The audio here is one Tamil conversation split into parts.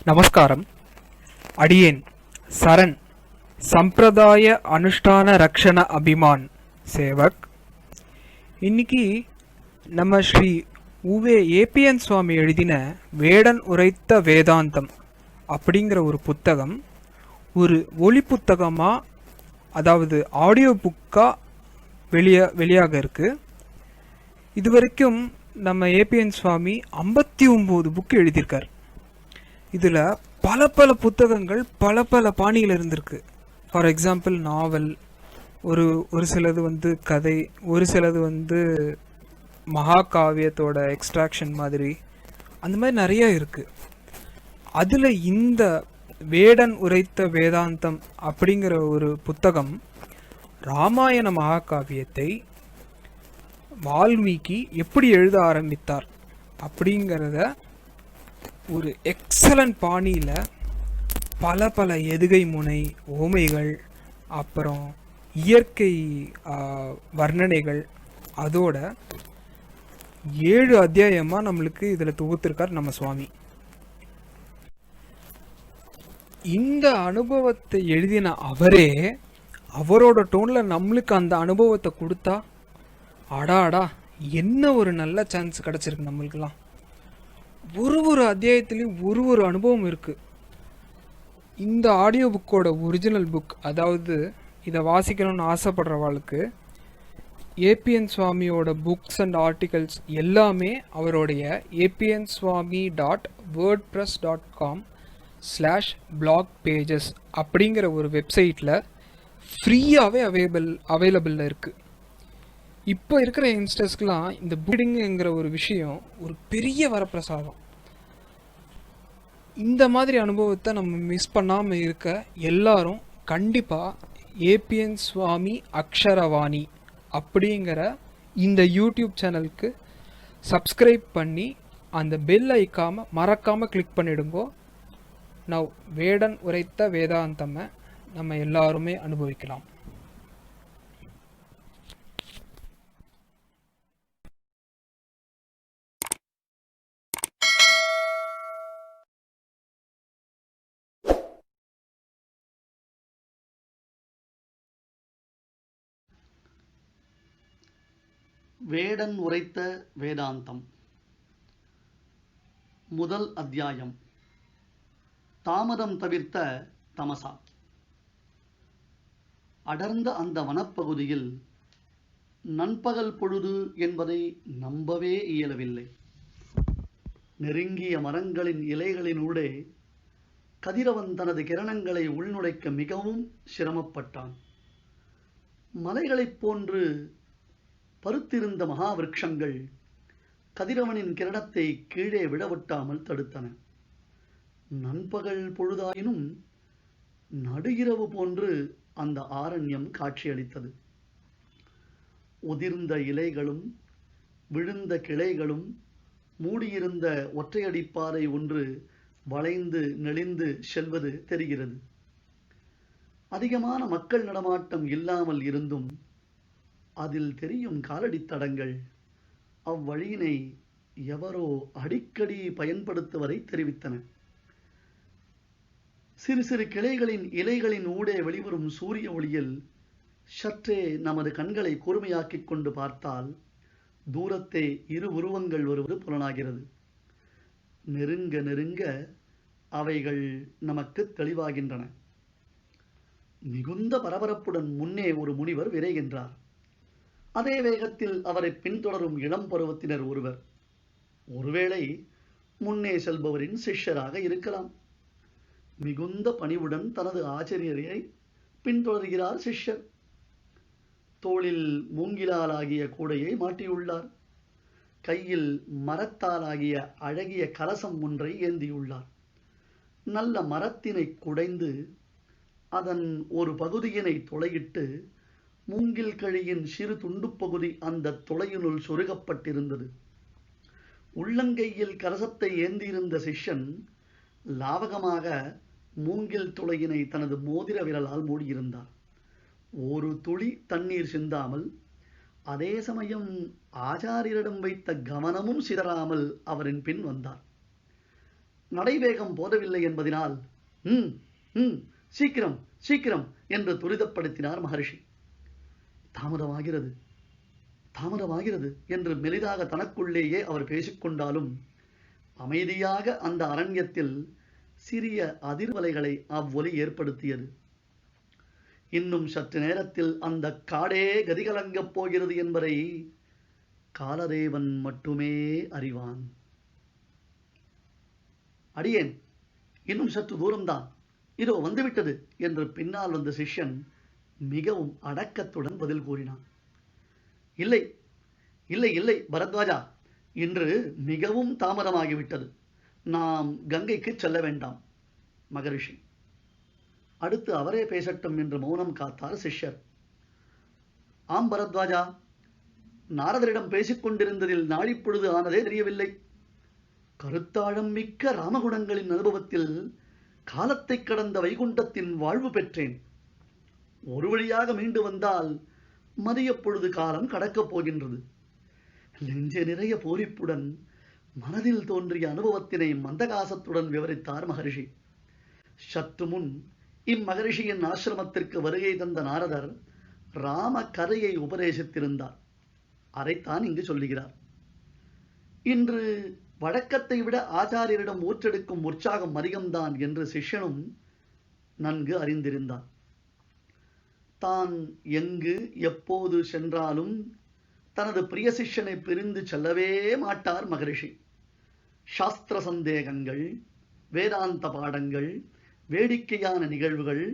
நமஸ்காரம். அடியேன் சரண் சம்பிரதாய அனுஷ்டான ரக்ஷண அபிமான் சேவக். இன்னைக்கு நம்ம ஸ்ரீ உவே ஏபிஎன் சுவாமி எழுதின வேடன் உரைத்த வேதாந்தம் அப்படிங்கிற ஒரு புத்தகம் ஒரு ஒளி புத்தகமாக, அதாவது ஆடியோ புக்காக வெளியாக இருக்குது. இது வரைக்கும் நம்ம ஏபிஎன் சுவாமி 59 புக்கு எழுதியிருக்கார். இதில் பல புத்தகங்கள் பல பாணியில் இருந்திருக்கு. ஃபார் எக்ஸாம்பிள் நாவல், ஒரு சிலது கதை, ஒரு சிலது மகாகாவியத்தோட எக்ஸ்ட்ராக்ஷன் மாதிரி, அந்த மாதிரி நிறைய இருக்குது. அதில் இந்த வேடன் உரைத்த வேதாந்தம் அப்படிங்கிற ஒரு புத்தகம் ராமாயண மகாகாவியத்தை வால்மீகி எப்படி எழுத ஆரம்பித்தார் அப்படிங்கிறத ஒரு எக்ஸலண்ட் பாணியில் பல எதுகை முனை, ஓமைகள், அப்புறம் இயற்கை வர்ணனைகள், அதோட 7 அத்தியாயமாக நம்மளுக்கு இதில் தொகுத்திருக்கார் நம்ம சுவாமி. இந்த அனுபவத்தை எழுதின அவரே அவரோட டோனில் நம்மளுக்கு அந்த அனுபவத்தை கொடுத்தா, அடாடா என்ன ஒரு நல்ல சான்ஸ் கிடச்சிருக்கு நம்மளுக்கெல்லாம். ஒரு அத்தியாயத்துலேயும் ஒரு அனுபவம் இருக்குது. இந்த ஆடியோ புக்கோட ஒரிஜினல் புக், அதாவது இதை வாசிக்கணும்னு ஆசைப்படுறவாளுக்கு ஏபிஎன் சுவாமியோட புக்ஸ் அண்ட் ஆர்டிகல்ஸ் எல்லாமே அவருடைய apnswami.wordpress.com/blog pages அப்படிங்கிற ஒரு வெப்சைட்டில் ஃப்ரீயாகவே அவைலபிளில் இருக்குது. இப்போ இருக்கிற யங்ஸ்டர்ஸ்க்கெலாம் இந்த புக்கிங்கிற ஒரு விஷயம் ஒரு பெரிய வரப்பிரசாதம். இந்த மாதிரி அனுபவத்தை நம்ம மிஸ் பண்ணாமல் இருக்க எல்லாரும் கண்டிப்பாக ஏபிஎன் சுவாமி அக்ஷரவாணி அப்படிங்கிற இந்த யூடியூப் சேனலுக்கு சப்ஸ்கிரைப் பண்ணி அந்த பெல் ஐக்காம மறக்காமல் கிளிக் பண்ணிடுங்கோ. நான் வேடன் உரைத்த வேதாந்தமை நம்ம எல்லாருமே அனுபவிக்கலாம். வேடன் உரைத்த வேதாந்தம். முதல் அத்தியாயம். தாமதம் தவிர்த்த தமசா. அடர்ந்த அந்த வனப்பகுதியில் நண்பகல் பொழுது என்பதை நம்பவே இயலவில்லை. நெருங்கிய மரங்களின் இலைகளினூடே கதிரவன் தனது கிரணங்களை உள்நுழைக்க மிகவும் சிரமப்பட்டான். மலைகளைப் போன்று பருத்திருந்த மகாவிருட்சங்கள் கதிரவனின் கிரணத்தை கீழே விடவிட்டாமல் தடுத்தன. நண்பகல் பொழுதாயினும் நடுஇரவு போன்று அந்த ஆரண்யம் காட்சியளித்தது. உதிர்ந்த இலைகளும் விழுந்த கிளைகளும் மூடியிருந்த ஒற்றையடிப்பாறை ஒன்று வளைந்து நெளிந்து செல்வது தெரிகிறது. அதிகமான மக்கள் நடமாட்டம் இல்லாமல் இருந்தும் அதில் தெரியும் காலடி தடங்கள் அவ்வழியினை எவரோ அடிக்கடி பயன்படுத்துவதை தெரிவித்தன. சிறு சிறு கிளைகளின் இலைகளின் ஊடே வெளிவரும் சூரிய ஒளியில் சற்றே நமது கண்களை கூர்மையாக்கிக் கொண்டு பார்த்தால் தூரத்தே 2 உருவங்கள் வருவது புலனாகிறது. நெருங்க நெருங்க அவைகள் நமக்கு தெளிவாகின்றன. மிகுந்த பரபரப்புடன் முன்னே ஒரு முனிவர் விரைகின்றார். அதே வேகத்தில் அவரை பின்தொடரும் இளம் பருவத்தினர் ஒருவர். ஒருவேளை முன்னே செல்பவரின் சிஷ்யராக இருக்கலாம். மிகுந்த பணிவுடன் தனது ஆச்சரியரை பின்தொடர்கிறார் சிஷ்யர். தோளில் மூங்கிலாலாகிய கூடையை மாட்டியுள்ளார். கையில் மரத்தாலாகிய அழகிய கலசம் ஒன்றை ஏந்தியுள்ளார். நல்ல மரத்தினை குடைந்து அதன் ஒரு பகுதியினை துளையிட்டு மூங்கில் கழியின் சிறு துண்டு பகுதி அந்த துளையினுள் சொருகப்பட்டிருந்தது. உள்ளங்கையில் கலசத்தை ஏந்தியிருந்த சிஷ்யன் லாவகமாக மூங்கில் துளையினை தனது மோதிர விரலால் மூடியிருந்தார். ஒரு துளி தண்ணீர் சிந்தாமல், அதே சமயம் ஆச்சாரியரிடம் வைத்த கவனமும் சிதறாமல் அவரின் பின் வந்தார். நடைவேகம் போதவில்லை என்பதினால் ம் ம் சீக்கிரம் சீக்கிரம் என்று துரிதப்படுத்தினார் மகரிஷி. தாமதமாகிறது தாமதமாகிறது என்று மெலிதாக தனக்குள்ளேயே அவர் பேசிக்கொண்டாலும் அமைதியாக அந்த அரண்யத்தில் சிறிய அதிர்வலைகளை அவ்வொலி ஏற்படுத்தியது. இன்னும் சற்று நேரத்தில் அந்த காடே கதிகலங்கப் போகிறது என்பதை காலதேவன் மட்டுமே அறிவான். அடியேன், இன்னும் சற்று தூரம்தான், இதோ வந்துவிட்டது என்று பின்னால் வந்த சிஷ்யன் மிகவும் அடக்கத்துடன் பதில் கூறினான். இல்லை இல்லை இல்லை பரத்வாஜா, இன்று மிகவும் தாமதமாகிவிட்டது. நாம் கங்கைக்கு செல்ல வேண்டாம். மகரிஷி அடுத்து அவரே பேசட்டும் என்று மௌனம் காத்தார் சிஷ்யர். ஆம் பரத்வாஜா, நாரதரிடம் பேசிக் கொண்டிருந்ததில் நாழிப்பொழுது ஆனதே தெரியவில்லை. கருத்தாழம் மிக்க ராமகுணங்களின் அனுபவத்தில் காலத்தை கடந்த வைகுண்டத்தின் வாழ்வு பெற்றேன். ஒரு வழியாக மீண்டு வந்தால் மதிய பொழுது காலம் கடக்கப் போகின்றது. நெஞ்ச நிறைய பூரிப்புடன் மனதில் தோன்றிய அனுபவத்தினை மந்தகாசத்துடன் விவரித்தார் மகரிஷி. சற்று முன் இம்மகரிஷியின் ஆசிரமத்திற்கு வருகை தந்த நாரதர் ராம கதையை உபதேசித்திருந்தார். அதைத்தான் இங்கு சொல்லுகிறார். இன்று வழக்கத்தை விட ஆச்சாரியரிடம் ஊற்றெடுக்கும் உற்சாகம் அதிகம்தான் என்று சிஷ்யனும் நன்கு அறிந்திருந்தார். தான் எங்கு எப்போது சென்றாலும் தனது பிரிய சிஷ்யனை பிரிந்து செல்லவே மாட்டார் மகரிஷி. சாஸ்திர சந்தேகங்கள், வேதாந்த பாடங்கள், வேடிக்கையான நிகழ்வுகள்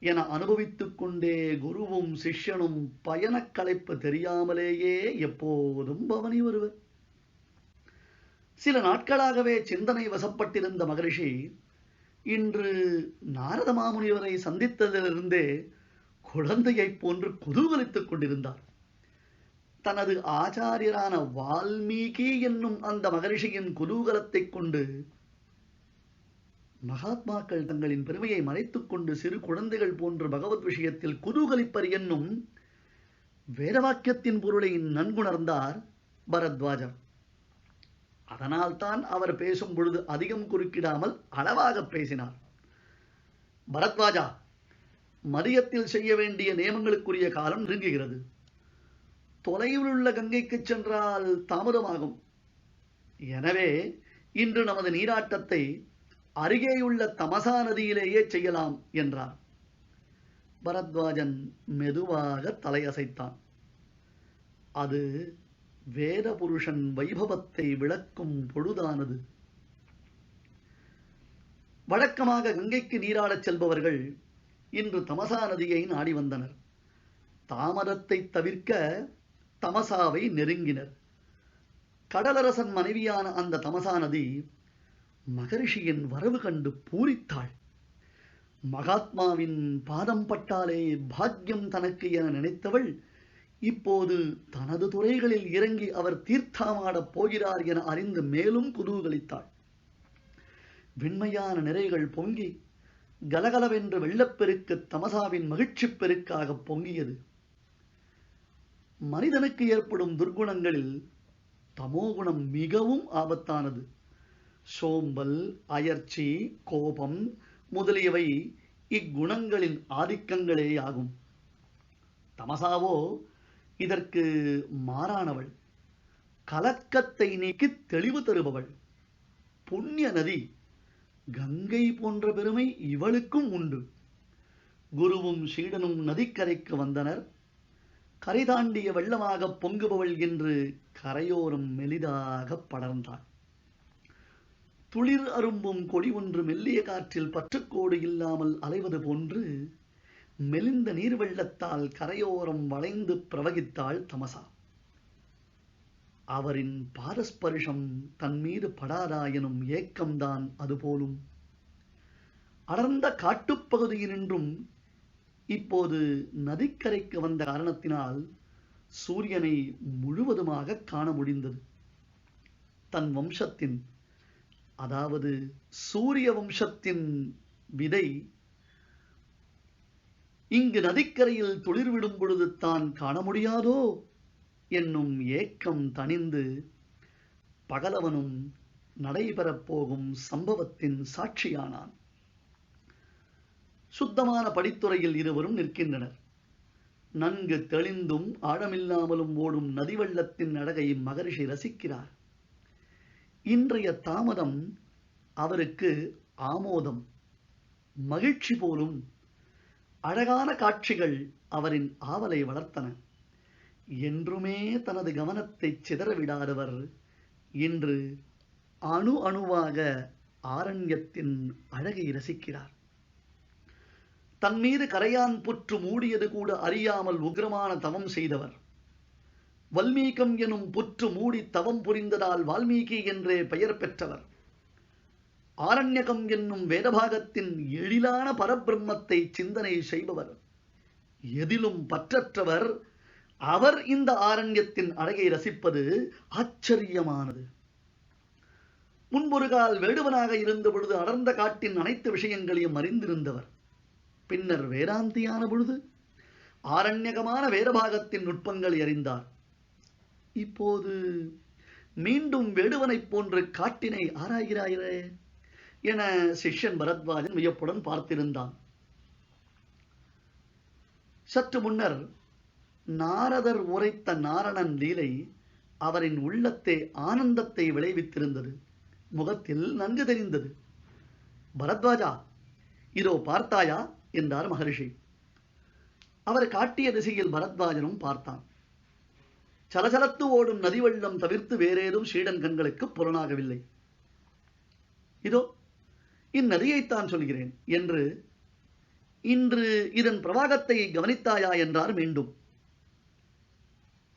என அனுபவித்துக் கொண்டே குருவும் சிஷ்யனும் பயணக் களைப்பு தெரியாமலேயே எப்போதும் பவனி வருவர். சில நாட்களாகவே சிந்தனை வசப்பட்டிருந்த மகரிஷி இன்று நாரத மாமுனிவரை சந்தித்ததிலிருந்தே குழந்தையைப் போன்று குதூகலித்துக் கொண்டிருந்தார். தனது ஆச்சாரியரான வால்மீகி என்னும் அந்த மகரிஷியின் குதூகலத்தைக் கொண்டு மகாத்மாக்கள் தங்களின் பெருமையை மறைத்துக் கொண்டு சிறு குழந்தைகள் போன்று பகவத் விஷயத்தில் குதூகலிப்பர் என்னும் வேதவாக்கியத்தின் பொருளை நன்குணர்ந்தார் பரத்வாஜர். அதனால்தான் அவர் பேசும் பொழுது அதிகம் குறுக்கிடாமல் அளவாக பேசினார். பரத்வாஜா, மதியத்தில் செய்ய வேண்டிய நியமங்களுக்குரிய காலம் நெருங்குகிறது. தொலைவில் உள்ள கங்கைக்கு சென்றால் தாமதமாகும். எனவே இன்று நமது நீராட்டத்தை அருகேயுள்ள தமசா நதியிலேயே செய்யலாம் என்றார். பரத்வாஜன் மெதுவாக தலையசைத்தான். அது வேத புருஷன் வைபவத்தை விளக்கும் பொழுதானது. வழக்கமாக கங்கைக்கு நீராடச் செல்பவர்கள் இன்று தமசா நதியை நாடி வந்தனர். தாமதத்தை தவிர்க்க தமசாவை நெருங்கினர். கடலரசன் மனைவியான அந்த தமசா நதி மகரிஷியின் வரவு கண்டு பூரித்தாள். மகாத்மாவின் பாதம் பட்டாலே பாக்கியம் தனக்கு என நினைத்தவள் இப்போது தனது துறைகளில் இறங்கி அவர் தீர்த்தமாடப் போகிறார் என அறிந்து மேலும் குதூகலித்தாள். வெண்மையான நிறைகள் பொங்கி கலகலவென்று வெள்ளப்பெருக்கு தமசாவின் மகிழ்ச்சி பெருக்காக பொங்கியது. மனிதனுக்கு ஏற்படும் துர்குணங்களில் தமோகுணம் மிகவும் ஆபத்தானது. சோம்பல், அயர்ச்சி, கோபம் முதலியவை இக்குணங்களின் ஆதிக்கங்களேயாகும். தமசாவோ இதற்கு மாறானவள். கலக்கத்தை நீக்கி தெளிவு தருபவள். புண்ணிய நதி கங்கை போன்ற பெருமை இவளுக்கும் உண்டு. குருவும் சீடனும் நதிக்கரைக்கு வந்தனர். கரை தாண்டிய வெள்ளமாக பொங்குபவள் என்று கரையோரம் மெலிதாக படர்ந்தாள். துளிர் அரும்பும் கொடி ஒன்று மெல்லிய காற்றில் பற்றுக்கோடு இல்லாமல் அலைவது போன்று மெலிந்த நீர் வெள்ளத்தால் கரையோரம் வளைந்து பிரவகித்தாள் தமசா. அவரின் பாதஸ்பர்ஷம் தன் மீது படாதா எனும் ஏக்கம்தான் அதுபோலும். அடர்ந்த காட்டுப்பகுதியினின்றும் இப்போது நதிக்கரைக்கு வந்த காரணத்தினால் சூரியனை முழுவதுமாக காண முடிந்தது. தன் வம்சத்தின், அதாவது சூரிய வம்சத்தின் விதை இங்கு நதிக்கரையில் துளிர்விடும் பொழுது தான் காண முடியாதோ என்னும் ஏக்கம் தணிந்து பகலவனும் நடைபெறப் போகும் சம்பவத்தின் சாட்சியானான். சுத்தமான படித்துறையில் இருவரும் நிற்கின்றனர். நன்கு தெளிந்தும் ஆழமில்லாமலும் ஓடும் நதி வெள்ளத்தின் அழகை மகரிஷி ரசிக்கிறார். இன்றைய தாமதம் அவருக்கு ஆமோதம், மகிழ்ச்சி போலும். அழகான காட்சிகள் அவரின் ஆவலை வளர்த்தன. என்றுமே தனது கவனத்தை சிதறவிடாதவர் இன்று அணு அணுவாக ஆரண்யத்தின் அழகை ரசிக்கிறார். தன் மீது கரையான் புற்று மூடியது கூட அறியாமல் உக்கிரமான தவம் செய்தவர். வல்மீகம் எனும் புற்று மூடி தவம் புரிந்ததால் வால்மீகி என்றே பெயர் பெற்றவர். ஆரண்யகம் என்னும் வேதபாகத்தின் எழிலான பரபிரம்மத்தை சிந்தனை செய்பவர். எதிலும் பற்றற்றவர். அவர் இந்த ஆரண்யத்தின் அழகை ரசிப்பது ஆச்சரியமானது. முன்பொரு கால் வேடுவனாக இருந்த பொழுது அடர்ந்த காட்டின் அனைத்து விஷயங்களையும் அறிந்திருந்தவர். பின்னர் வேதாந்தியான பொழுது ஆரண்யகமான வேதபாகத்தின் நுட்பங்களை அறிந்தார். இப்போது மீண்டும் வேடுவனைப் போன்று காட்டினை ஆராய்கிறாயே என சிஷ்யன் பரத்வாஜன் வியப்புடன் பார்த்திருந்தான். சற்று முன்னர் நாரதர் உரைத்த நாரணன் லீலை அவரின் உள்ளத்தே ஆனந்தத்தை விளைவித்திருந்தது. முகத்தில் நன்கு தெரிந்தது. பரத்வாஜா, இதோ பார்த்தாயா என்றார் மகரிஷி. அவர் காட்டிய திசையில் பரத்வாஜனும் பார்த்தான். சலசலத்து ஓடும் நதி வெள்ளம் தவிர்த்து வேறேதும் சீடன் கண்களுக்கு புலனாகவில்லை. இதோ இந்நதியைத்தான் சொல்கிறேன் என்று இன்று இதன் பிரவாகத்தை கவனித்தாயா என்றார் மீண்டும்.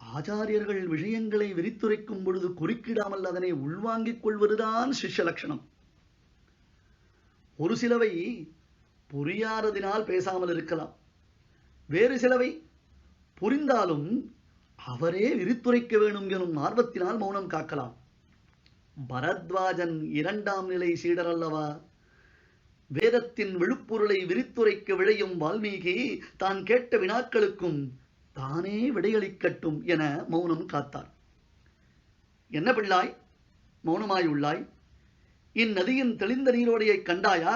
ஆச்சாரியர்கள் விஷயங்களை விரித்துரைக்கும் பொழுது குறுக்கிடாமல் அதனை உள்வாங்கிக் கொள்வதுதான் சிஷ்ய லட்சணம். ஒரு சிலவை புரியாததினால் பேசாமல் இருக்கலாம். வேறு சிலவை புரிந்தாலும் அவரே விரித்துரைக்க வேண்டும் எனும் ஆர்வத்தினால் மௌனம் காக்கலாம். பரத்வாஜன் இரண்டாம் நிலை சீடர் அல்லவா? வேதத்தின் விழுப்பொருளை விரித்துரைக்க விழையும் வால்மீகி தான் கேட்ட வினாக்களுக்கும் தானே விடையளிக்கட்டும் என மௌனம் காத்தார். என்ன பிள்ளாய், மௌனமாய் உள்ளாய்? இந்நதியின் தெளிந்த நீரோடையை கண்டாயா?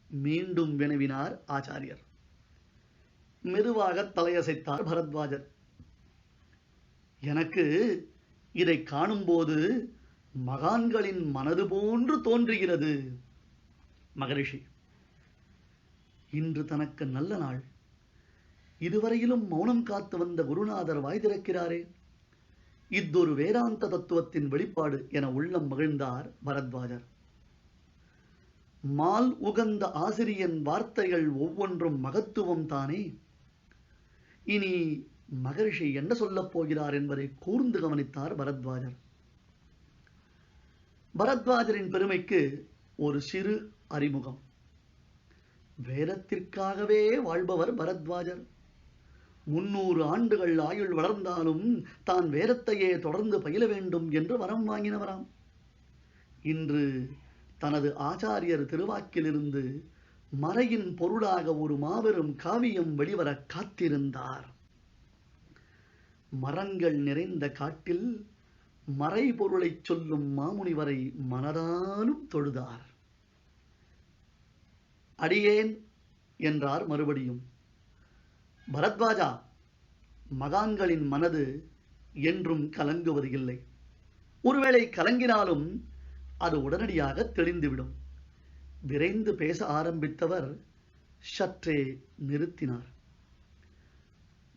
மீண்டும் வினவினார் ஆச்சாரியர். மெதுவாக தலையசைத்தார் பரத்வாஜர். எனக்கு இதை காணும்போது மகான்களின் மனது போன்று தோன்றுகிறது. மகரிஷி, இன்று தனக்கு நல்ல நாள். இதுவரையிலும் மௌனம் காத்து வந்த குருநாதர் வாய் திறக்கிறாரே, இத்தொரு வேதாந்த தத்துவத்தின் வெளிப்பாடு என உள்ளம் மகிழ்ந்தார் பரத்வாஜர். மால் உகந்த ஆசிரியன் வார்த்தைகள் ஒவ்வொன்றும் மகத்துவம் தானே. இனி மகரிஷி என்ன சொல்லப் போகிறார் என்பதை கூர்ந்து கவனித்தார் பரத்வாஜர். பரத்வாஜரின் பெருமைக்கு ஒரு சிறு அறிமுகம். வேதத்திற்காகவே வாழ்பவர் பரத்வாஜர். 300 ஆண்டுகள் ஆயுள் வளர்ந்தாலும் தான் வேதத்தையே தொடர்ந்து பயில வேண்டும் என்று வரம் வாங்கினவராம். இன்று தனது ஆச்சாரியர் திருவாக்கிலிருந்து மறையின் பொருளாக ஒரு மாபெரும் காவியம் வெளிவர காத்திருந்தார். மரங்கள் நிறைந்த காட்டில் மறை பொருளை சொல்லும் மாமுனிவரை மனதாலும் தொழுதார். அடியேன் என்றார் மறுபடியும். பரத்வாஜா, மகான்களின் மனது என்றும் கலங்குவது இல்லை. ஒருவேளை கலங்கினாலும் அது உடனடியாக தெளிந்துவிடும். விரைந்து பேச ஆரம்பித்தவர் சற்றே நிறுத்தினார்.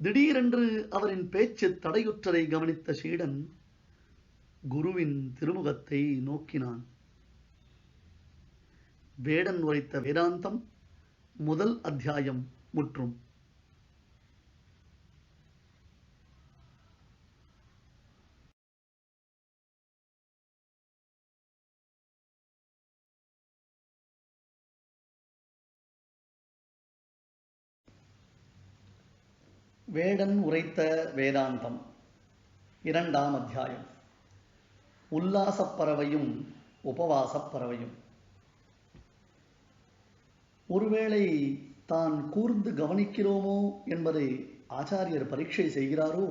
திடீரென்று அவரின் பேச்சு தடையுற்றதை கவனித்த சீடன் குருவின் திருமுகத்தை நோக்கினான். வேடன் உரைத்த வேதாந்தம் முதல் அத்தியாயம் முற்றும். வேடன் உரைத்த வேதாந்தம் இரண்டாம் அத்தியாயம். உல்லாசப் பறவையும் உபவாசப் பறவையும். ஒருவேளை தான் கூர்ந்து கவனிக்கிறோமோ என்பதை ஆச்சாரியர் பரீட்சை செய்கிறாரோ?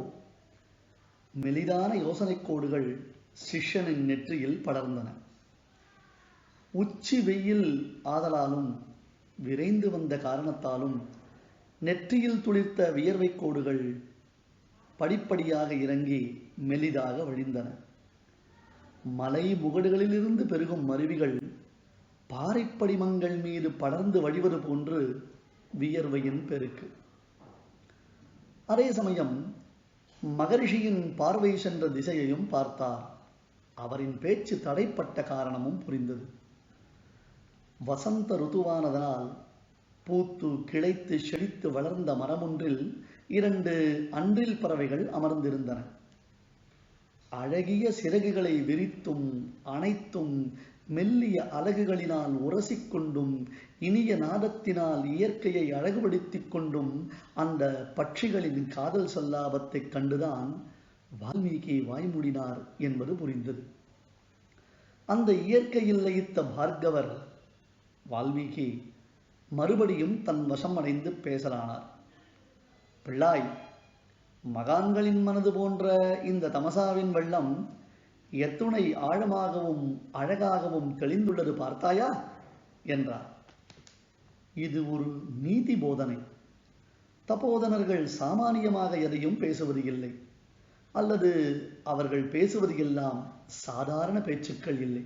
மெலிதான யோசனை கோடுகள் சிஷ்யனின் நெற்றியில் படர்ந்தன. உச்சி வெயில் ஆதலாலும் விரைந்து வந்த காரணத்தாலும் நெற்றியில் துளிர்த்த வியர்வை கோடுகள் படிப்படியாக இறங்கி மெலிதாக வழிந்தன. மலை முகடுகளிலிருந்து பெருகும் அருவிகள் பாறைப்படிமங்கள் மீது படர்ந்து வழிவது போன்று வியர்வையின் பெருக்கு. அதே சமயம் மகரிஷியின் பார்வை சென்ற திசையையும் பார்த்தார். அவரின் பேச்சு தடைப்பட்ட காரணமும் புரிந்தது. வசந்த ருத்துவானதனால் பூத்து கிளைத்து செழித்து வளர்ந்த மரமொன்றில் 2 அன்றில் பறவைகள் அமர்ந்திருந்தன. அழகிய சிறகுகளை விரித்தும் அனைத்தும் மெல்லிய அலகுகளினால் உரசிக்கொண்டும் இனிய நாதத்தினால் இயற்கையை அழகுபடுத்திக் கொண்டும் அந்த பட்சிகளின் காதல் சொல்லாபத்தைக் கண்டுதான் வால்மீகி வாய்மூடினார் என்பது புரிந்தது. அந்த இயற்கையில் லயித்த பார்கவர் வால்மீகி மறுபடியும் தன் வசமடைந்து பேசலானார். பிள்ளாய், மகான்களின் மனது போன்ற இந்த தமசாவின் வெள்ளம் எத்துணை ஆழமாகவும் அழகாகவும் தெளிந்துள்ளது பார்த்தாயா என்றார். இது ஒரு நீதி போதனை. தபோதனர்கள் சாமானியமாக எதையும் பேசுவது இல்லை, அல்லது அவர்கள் பேசுவது எல்லாம் சாதாரண பேச்சுக்கள் இல்லை.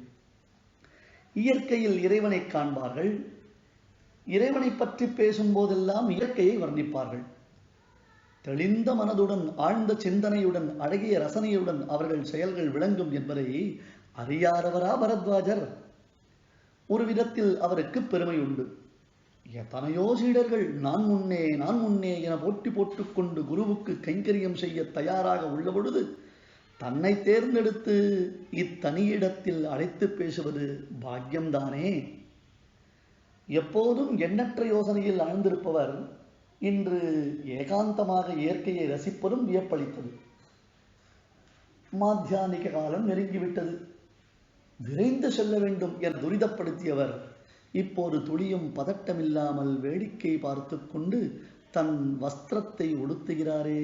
இயற்கையில் இறைவனை காண்பார்கள். இறைவனை பற்றி பேசும் போதெல்லாம் இயற்கையை வர்ணிப்பார்கள். தெளிந்த மனதுடன் ஆழ்ந்த சிந்தனையுடன் அழகிய ரசனையுடன் அவர்கள் செயல்கள் விளங்கும் என்பதை அறியாதவரா பரத்வாஜர்? ஒரு விதத்தில் அவருக்கு பெருமை உண்டு. எத்தனையோ சீடர்கள் நான் முன்னே என போட்டி போட்டுக்கொண்டு குருவுக்கு கைங்கரியம் செய்ய தயாராக உள்ள பொழுது தன்னை தேர்ந்தெடுத்து இத்தனியிடத்தில் அழைத்து பேசுவது பாக்கியம்தானே. எப்போதும் எண்ணற்ற யோசனையில் ஆழ்ந்திருப்பவர் இன்று ஏகாந்தமாக இயற்கையை ரசிப்பதும் வியப்பளித்தது. மாத்தியானிக காலம் நெருங்கிவிட்டது. விரைந்து செல்ல வேண்டும் என துரிதப்படுத்தியவர் இப்போது துளியும் பதட்டமில்லாமல் வேடிக்கை பார்த்து கொண்டு தன் வஸ்திரத்தை உடுத்துகிறாரே.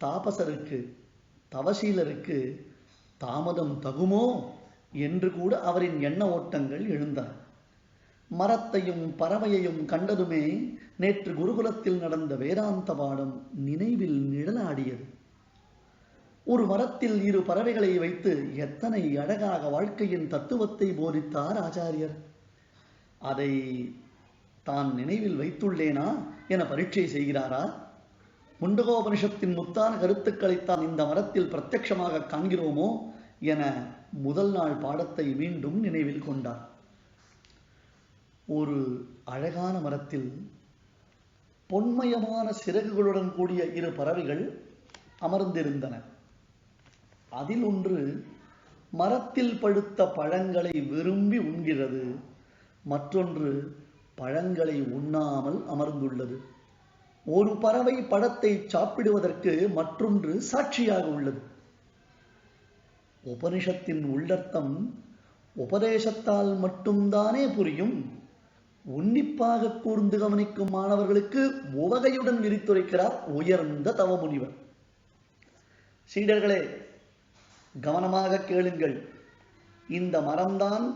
தாபசருக்கு, தவசீலருக்கு தாமதம் தகுமோ என்று கூட அவரின் எண்ண ஓட்டங்கள் எழுந்தன. மரத்தையும் பறவையையும் கண்டதுமே நேற்று குருகுலத்தில் நடந்த வேதாந்த பாடம் நினைவில் நிழலாடியது. ஒரு மரத்தில் 2 பறவைகளை வைத்து எத்தனை அழகாக வாழ்க்கையின் தத்துவத்தை போதித்தார் ஆச்சாரியர். அதை தான் நினைவில் வைத்துள்ளேனா என பரீட்சை செய்கிறாரா? முண்டகோபனிஷத்தின் முத்தான கருத்துக்களைத்தான் இந்த மரத்தில் பிரத்யட்சமாக காண்கிறோமோ என முதல் நாள் பாடத்தை மீண்டும் நினைவில் கொண்டார். ஒரு அழகான மரத்தில் பொன்மயமான சிறகுகளுடன் கூடிய 2 பறவைகள் அமர்ந்திருந்தன. அதில் ஒன்று மரத்தில் பழுத்த பழங்களை விரும்பி உண்கிறது, மற்றொன்று பழங்களை உண்ணாமல் அமர்ந்துள்ளது. ஒரு பறவை பழத்தை சாப்பிடுவதற்கு மற்றொன்று சாட்சியாக உள்ளது. உபனிஷத்தின் உள்ளர்த்தம் உபதேசத்தால் மட்டும்தானே புரியும். உன்னிப்பாக கூர்ந்து கவனிக்கும் மாணவர்களுக்கு உவகையுடன் விரித்துரைக்கிறார் உயர்ந்த தவமுனிவர். சீடர்களே, கவனமாக கேளுங்கள். இந்த மரம்தான்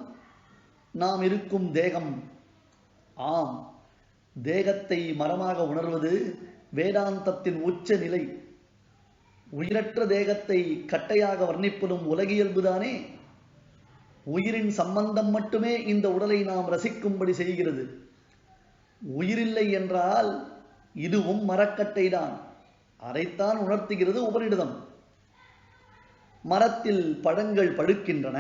நாம் இருக்கும் தேகம். ஆம், தேகத்தை மரமாக உணர்வது வேதாந்தத்தின் உச்ச நிலை. உயிரற்ற தேகத்தை கட்டையாக வர்ணிப்பதும் உலகியல்புதானே. உயிரின் சம்பந்தம் மட்டுமே இந்த உடலை நாம் ரசிக்கும்படி செய்கிறது. உயிரில்லை என்றால் இதுவும் மரக்கட்டைதான். அதைத்தான் உணர்த்துகிறது உபநிடதம். மரத்தில் பழங்கள் பழுக்கின்றன,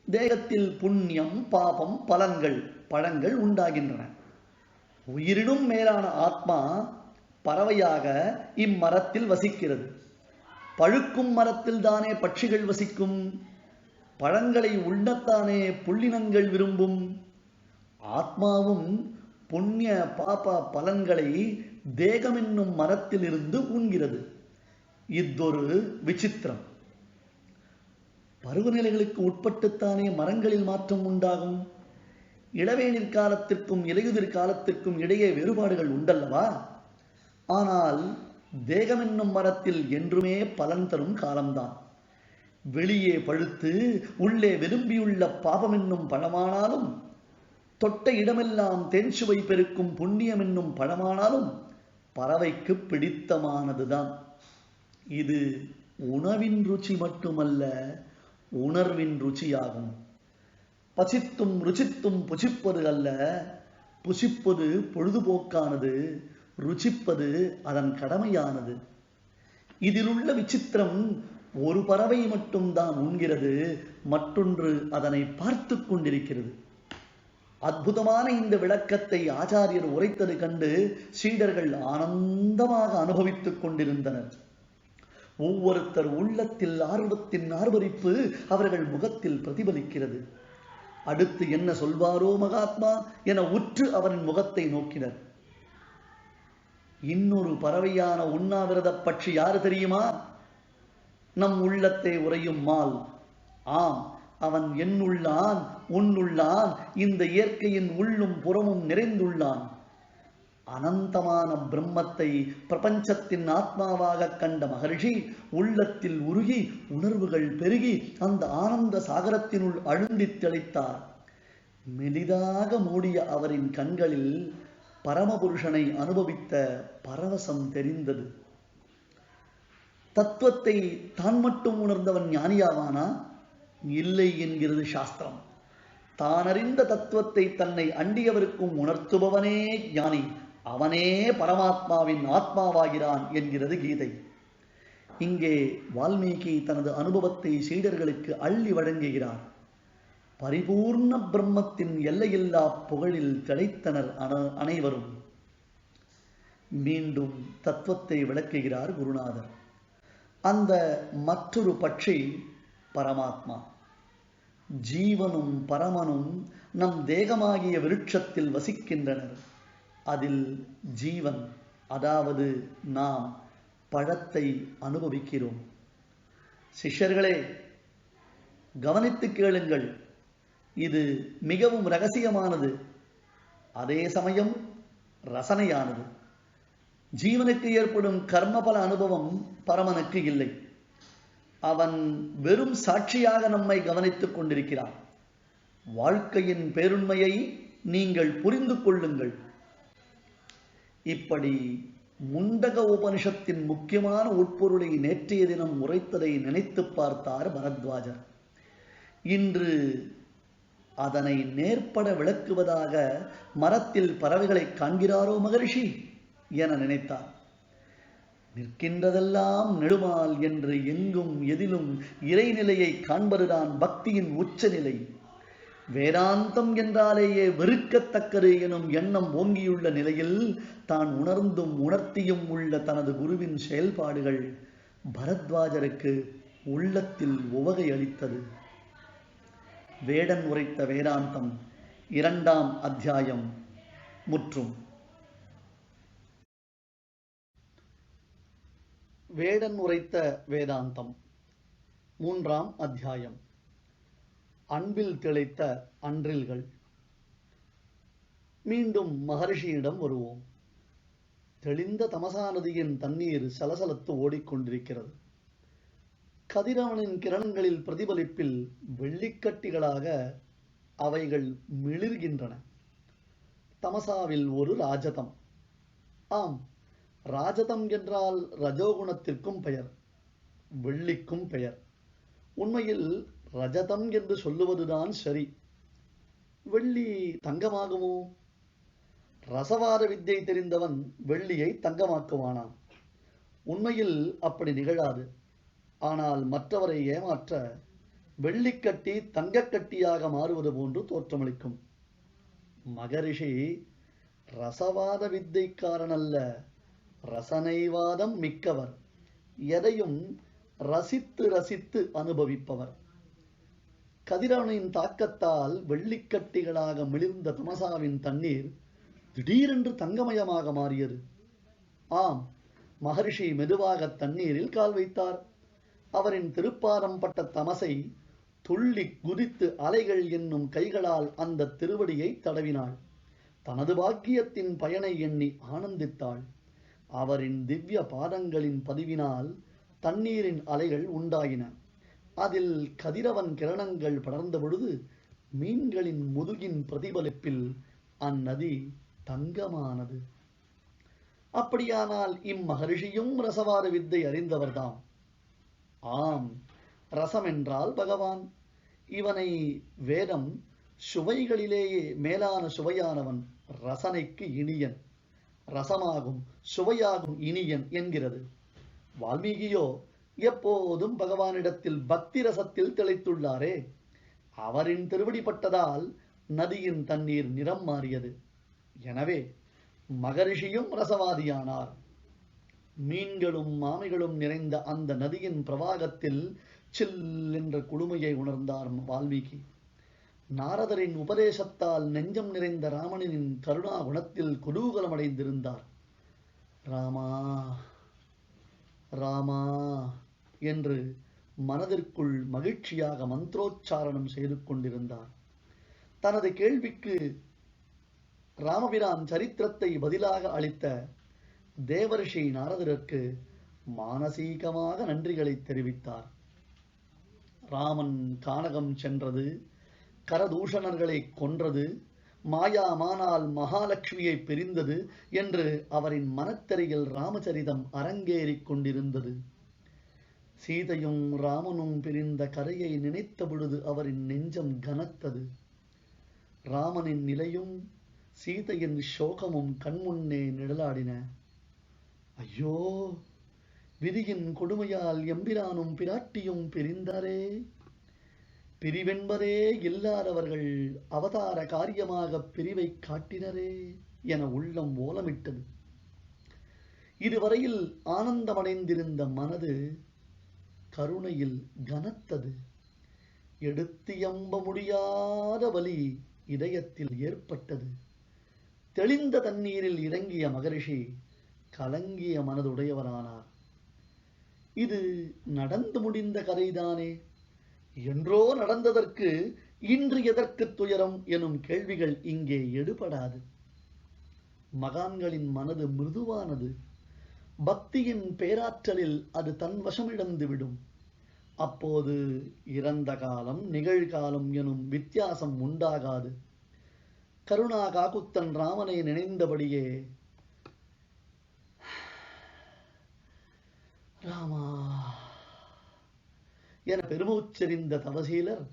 தேகத்தில் புண்ணியம் பாபம் பலன்கள் பழங்கள் உண்டாகின்றன. உயிரினும் மேலான ஆத்மா பறவையாக இம்மரத்தில் வசிக்கிறது. பழுக்கும் மரத்தில் தானே பட்சிகள் வசிக்கும். பழங்களை உண்ணத்தானே புள்ளினங்கள் விரும்பும். ஆத்மாவும் புண்ணிய பாப பலன்களை தேகம் என்னும் மரத்தில் இருந்து உண்கிறது. இதொரு விசித்திரம். பருவநிலைகளுக்கு உட்பட்டுத்தானே மரங்களில் மாற்றம் உண்டாகும். இளவேனிற் காலத்திற்கும் இலையுதிர் காலத்திற்கும் இடையே வேறுபாடுகள் உண்டல்லவா? ஆனால் தேகம் என்னும் மரத்தில் என்றுமே பலன் தரும் காலம்தான். வெளியே பழுத்து உள்ளே விரும்பியுள்ள பாபம் என்னும் பழமானாலும், தொட்ட இடமெல்லாம் தென்சுவை பெருக்கும் புண்ணியம் என்னும் பழமானாலும் பறவைக்கு பிடித்தமானதுதான். இது உணவின் ருச்சி மட்டுமல்ல, உணர்வின் ருச்சியாகும். பசித்தும் ருச்சித்தும் புசிப்பது அல்ல, புசிப்பது பொழுதுபோக்கானது, ருச்சிப்பது அதன் கடமையானது. இதிலுள்ள விசித்திரம், ஒரு பறவை மட்டும்தான் உண்கிறது, மற்றொன்று அதனை பார்த்து கொண்டிருக்கிறது. அற்புதமான இந்த விளக்கத்தை ஆச்சாரியர் உரைத்தது கண்டு சீடர்கள் ஆனந்தமாக அனுபவித்துக் கொண்டிருந்தனர். ஒவ்வொருத்தர் உள்ளத்தில் ஆர்வத்தின் ஆர்வரிப்பு அவர்கள் முகத்தில் பிரதிபலிக்கிறது. அடுத்து என்ன சொல்வாரோ மகாத்மா என உற்று அவரின் முகத்தை நோக்கினர். இன்னொரு பறவையான உண்ணாவிரத பட்சி யாரு தெரியுமா? நம் உள்ளத்தை உறையும் மால். ஆம், அவன் என்னுள்ளான், உன்னுள்ளான், இந்த இயற்கையின் உள்ளும் புறமும் நிறைந்துள்ளான். அனந்தமான பிரம்மத்தை பிரபஞ்சத்தின் ஆத்மாவாக கண்ட மகரிஷி உள்ளத்தில் உருகி உணர்வுகள் பெருகி அந்த ஆனந்த சாகரத்தினுள் அழுந்தித் தெளித்தார். மெலிதாக மூடிய அவரின் கண்களில் பரமபுருஷனை அனுபவித்த பரவசம் தெரிந்தது. தத்துவத்தை தான் மட்டும் உணர்ந்தவன் ஞானியாவானா? இல்லை என்கிறது சாஸ்திரம். தானறிந்த தத்துவத்தை தன்னை அண்டியவருக்கும் உணர்த்துபவனே ஞானி, அவனே பரமாத்மாவின் ஆத்மாவாகிறான் என்கிறது கீதை. இங்கே வால்மீகி தனது அனுபவத்தை சீடர்களுக்கு அள்ளி வழங்குகிறார். பரிபூர்ண பிரம்மத்தின் எல்லையில்லா புகழில் திளைத்தனர் அனைவரும். மீண்டும் தத்துவத்தை விளக்குகிறார் குருநாதர். அந்த மற்றொரு பட்சி பரமாத்மா. ஜீவனும் பரமனும் நம் தேகமாகிய விருட்சத்தில் வசிக்கின்றனர். அதில் ஜீவன், அதாவது நாம், பழத்தை அனுபவிக்கிறோம். சிஷ்யர்களே, கவனித்து கேளுங்கள். இது மிகவும் இரகசியமானது, அதே சமயம் ரசனையானது. ஜீவனுக்கு ஏற்படும் கர்மபல அனுபவம் பரமனுக்கு இல்லை. அவன் வெறும் சாட்சியாக நம்மை கவனித்துக் கொண்டிருக்கிறான். வாழ்க்கையின் பேருண்மையை நீங்கள் புரிந்து கொள்ளுங்கள். இப்படி முண்டக உபனிஷத்தின் முக்கியமான உட்பொருளை நேற்றைய தினம் உரைத்ததை நினைத்து பார்த்தார் பரத்வாஜர். இன்று அதனை நேர்பட விளக்குவதாக மரத்தில் பறவைகளை காண்கிறாரோ மகரிஷி என நினைத்தார். நிற்கின்றதெல்லாம் நெடுமால் என்று எங்கும் எதிலும் இறைநிலையை காண்பதுதான் பக்தியின் உச்சநிலை. வேதாந்தம் என்றாலேயே வெறுக்கத்தக்கது எனும் எண்ணம் ஓங்கியுள்ள நிலையில் தான் உணர்ந்தும் உணர்த்தியும் உள்ள தனது குருவின் செயல்பாடுகள் பரத்வாஜருக்கு உள்ளத்தில் உவகை அளித்தது. வேடன் உரைத்த வேதாந்தம் 2ஆம் அத்தியாயம் முற்றும். வேடன் உரைத்த வேதாந்தம் 3ஆம் அத்தியாயம். அன்பில் திளைத்த அன்றில்கள். மீண்டும் மகரிஷியிடம் வருவோம். தெளிந்த தமசா நதியின் தண்ணீர் சலசலத்து ஓடிக்கொண்டிருக்கிறது. கதிரவனின் கிரணங்களில் பிரதிபலிப்பில் வெள்ளிக்கட்டிகளாக அவைகள் மிளிர்கின்றன. தமசாவில் ஒரு ராஜதம். ஆம், ராஜதம் என்றால் ரஜோகுணத்திற்கும் பெயர், வெள்ளிக்கும் பெயர். உண்மையில் ரஜதம் என்று சொல்லுவதுதான் சரி. வெள்ளி தங்கமாகுமோ? ரசவாத வித்தை தெரிந்தவன் வெள்ளியை தங்கமாக்குவானாம். உண்மையில் அப்படி நிகழாது. ஆனால் மற்றவரை ஏமாற்ற வெள்ளிக்கட்டி தங்கக்கட்டியாக மாறுவது போன்று தோற்றமளிக்கும். மகரிஷி ரசவாத வித்தைக்காரனல்ல, ரசனைவாதம் மிக்கவர். எதையும் ரசித்து ரசித்து அனுபவிப்பவர். கதிரவனின் தாக்கத்தால் வெள்ளிக்கட்டிகளாக மிளிர்ந்த தமசாவின் தண்ணீர் திடீரென்று தங்கமயமாக மாறியது. ஆம், மகரிஷி மெதுவாக தண்ணீரில் கால் வைத்தார். அவரின் திருப்பாதம் பட்ட தமசை துள்ளி குதித்து அலைகள் என்னும் கைகளால் அந்த திருவடியை தடவினாள். தனது பாக்கியத்தின் பயனை எண்ணி ஆனந்தித்தாள். அவரின் திவ்ய பாதங்களின் பதிவினால் தண்ணீரின் அலைகள் உண்டாயின. அதில் கதிரவன் கிரணங்கள் படர்ந்த பொழுது மீன்களின் முதுகின் பிரதிபலிப்பில் அந்நதி தங்கமானது. அப்படியானால் இம்மகரிஷியும் ரசவாத வித்தை அறிந்தவர்தாம். ஆம், ரசம் என்றால் பகவான். இவனை வேதம் சுவைகளிலேயே மேலான சுவையானவன், ரசனைக்கு இனியன், ரசமாகும் சுவையாகும் இனியன் என்கிறது. வால்மீகியோ எப்போதும் பகவானிடத்தில் பக்தி ரசத்தில் திளைத்துள்ளாரே. அவரின் திருவடிப்பட்டதால் நதியின் தண்ணீர் நிறம் மாறியது. எனவே மகரிஷியும் ரசவாதியானார். மீன்களும் மாமிகளும் நிறைந்த அந்த நதியின் பிரவாகத்தில் சில் என்ற குளுமையை உணர்ந்தார் வால்மீகி. நாரதரின் உபதேசத்தால் நெஞ்சம் நிறைந்த ராமனின் கருணா குணத்தில் குதூகலமடைந்திருந்தார். ராமா ராமா என்று மனதிற்குள் மகிழ்ச்சியாக மந்திரோச்சாரணம் செய்து கொண்டிருந்தார். தனது கேள்விக்கு ராமபிரான் சரித்திரத்தை பதிலாக அளித்த தேவரிஷி நாரதருக்கு மானசீகமாக நன்றிகளை தெரிவித்தார். ராமன் கானகம் சென்றது, கரதூஷணர்களை கொன்றது, மாயா மானால் மகாலட்சுமியை பிரிந்தது என்று அவரின் மனத்திரையில் ராமச்சரிதம் அரங்கேறிக் கொண்டிருந்தது. சீதையும் ராமனும் பிரிந்த கரையை நினைத்த பொழுது அவரின் நெஞ்சம் கனத்தது. ராமனின் நிலையும் சீதையின் சோகமும் கண்முன்னே நிழலாடின. ஐயோ, விதியின் கொடுமையால் எம்பிரானும் பிராட்டியும் பிரிந்தாரே. பிரிவென்பதே இல்லாதவர்கள் அவதார காரியமாக பிரிவை காட்டினரே என உள்ளம் ஓலமிட்டது. இதுவரையில் ஆனந்தமடைந்திருந்த மனது கருணையில் கனத்தது. எடுத்து எம்ப முடியாத வலி இதயத்தில் ஏற்பட்டது. தெளிந்த தண்ணீரில் இறங்கிய மகரிஷி கலங்கிய மனதுடையவரானார். இது நடந்து முடிந்த கதைதானே, என்றோ நடந்ததற்கு இன்று எதற்கு துயரம் எனும் கேள்விகள் இங்கே எடுபடாது. மகான்களின் மனது மிருதுவானது. பக்தியின் பேராற்றலில் அது தன் வசமிழந்துவிடும். அப்போது இறந்த காலம் நிகழ்காலம் எனும் வித்தியாசம் உண்டாகாது. கருணா காகுத்தன் ராமனை நினைந்தபடியே ராமா என பெருமூச்செறிந்த தவசீலர்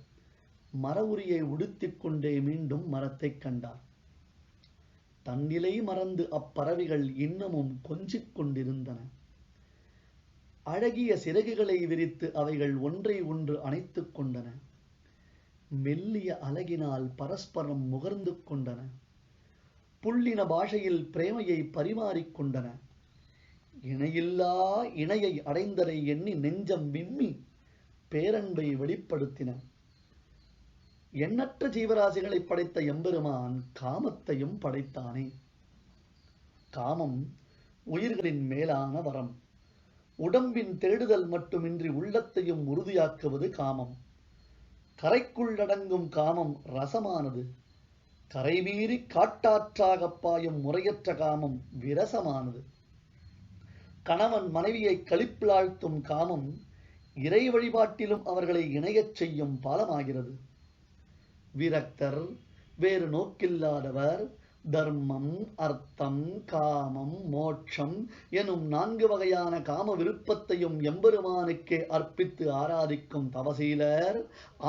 மர உரியை உடுத்திக் கொண்டே மீண்டும் மரத்தைக் கண்டார். தன்னிலை மறந்து அப்பறவைகள் இன்னமும் கொஞ்சிக் கொண்டிருந்தன. அழகிய சிறகுகளை விரித்து அவைகள் ஒன்றை ஒன்று அணைத்துக் கொண்டன. மெல்லிய அழகினால் பரஸ்பரம் முகர்ந்து கொண்டன. புள்ளின பாஷையில் பிரேமையை பரிமாறிக்கொண்டன. இணையில்லா இணையை அடைந்ததை எண்ணி நெஞ்சம் விம்மி பேரன்பை வெளிப்படுத்தின. எண்ணற்ற ஜீவராசிகளை படைத்த எம்பெருமான் காமத்தையும் படைத்தானே. காமம் உயிர்களின் மேலான வரம். உடம்பின் தேடுதல் மட்டுமின்றி உள்ளத்தையும் உறுதியாக்குவது காமம். கரைக்குள்ளடங்கும் காமம் ரசமானது. கரைமீறி காட்டாற்றாக பாயும் முறையற்ற காமம் விரசமானது. கணவன் மனைவியை களிப்பிலாழ்த்தும் காமம் இறை வழிபாட்டிலும் அவர்களை இணையச் செய்யும் பாலமாகிறது. விரக்தர், வேறு நோக்கில்லாதவர், தர்மம், அர்த்தம், காமம், மோட்சம் எனும் 4 வகையான காம விருப்பத்தையும் எம்பெருமானுக்கே அர்ப்பித்து ஆராதிக்கும் தவசீலர்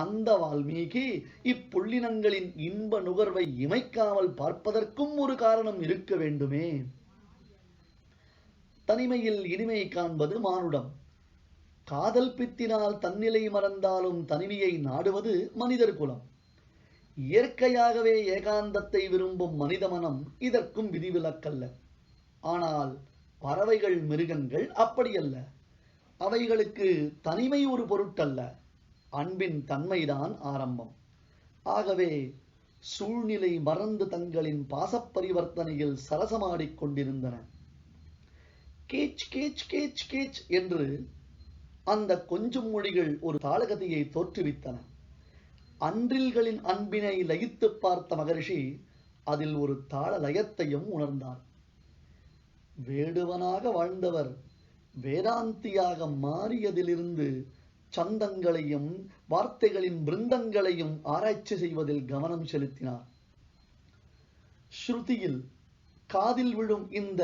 அந்த வால்மீகி இப்புள்ளினங்களின் இன்ப நுகர்வை இமைக்காமல் பார்ப்பதற்கும் ஒரு காரணம் இருக்க வேண்டுமே. தனிமையில் இனிமை காண்பது மானுடம். காதல் பித்தினால் தன்னிலை மறந்தாலும் தனிமையை நாடுவது மனிதர் குலம். இயற்கையாகவே ஏகாந்தத்தை விரும்பும் மனித மனம் இதற்கும் விதிவிலக்கல்ல. ஆனால் பறவைகள், மிருகங்கள் அப்படியல்ல. அவைகளுக்கு தனிமை ஒரு பொருட்டல்ல, அன்பின் தன்மைதான் ஆரம்பம். ஆகவே சூழ்நிலை மறந்து தங்களின் பாசப்பரிவர்த்தனையில் சரசமாடிக் கொண்டிருந்தன. கேச் கேச் கேச் கேச் என்று அந்த கொஞ்சும் மொழிகள் ஒரு தாளகதியை தோற்றுவித்தன. அன்றில்களின் அன்பினை லயித்து பார்த்த மகரிஷி அதில் ஒரு தாள லயத்தையும் உணர்ந்தார். வேடுவனாக வாழ்ந்தவர் வேதாந்தியாக மாறியதிலிருந்து சந்தங்களையும் வார்த்தைகளின் பிருந்தங்களையும் ஆராய்ச்சி செய்வதில் கவனம் செலுத்தினார். ஸ்ருதியில் காதில் விழும் இந்த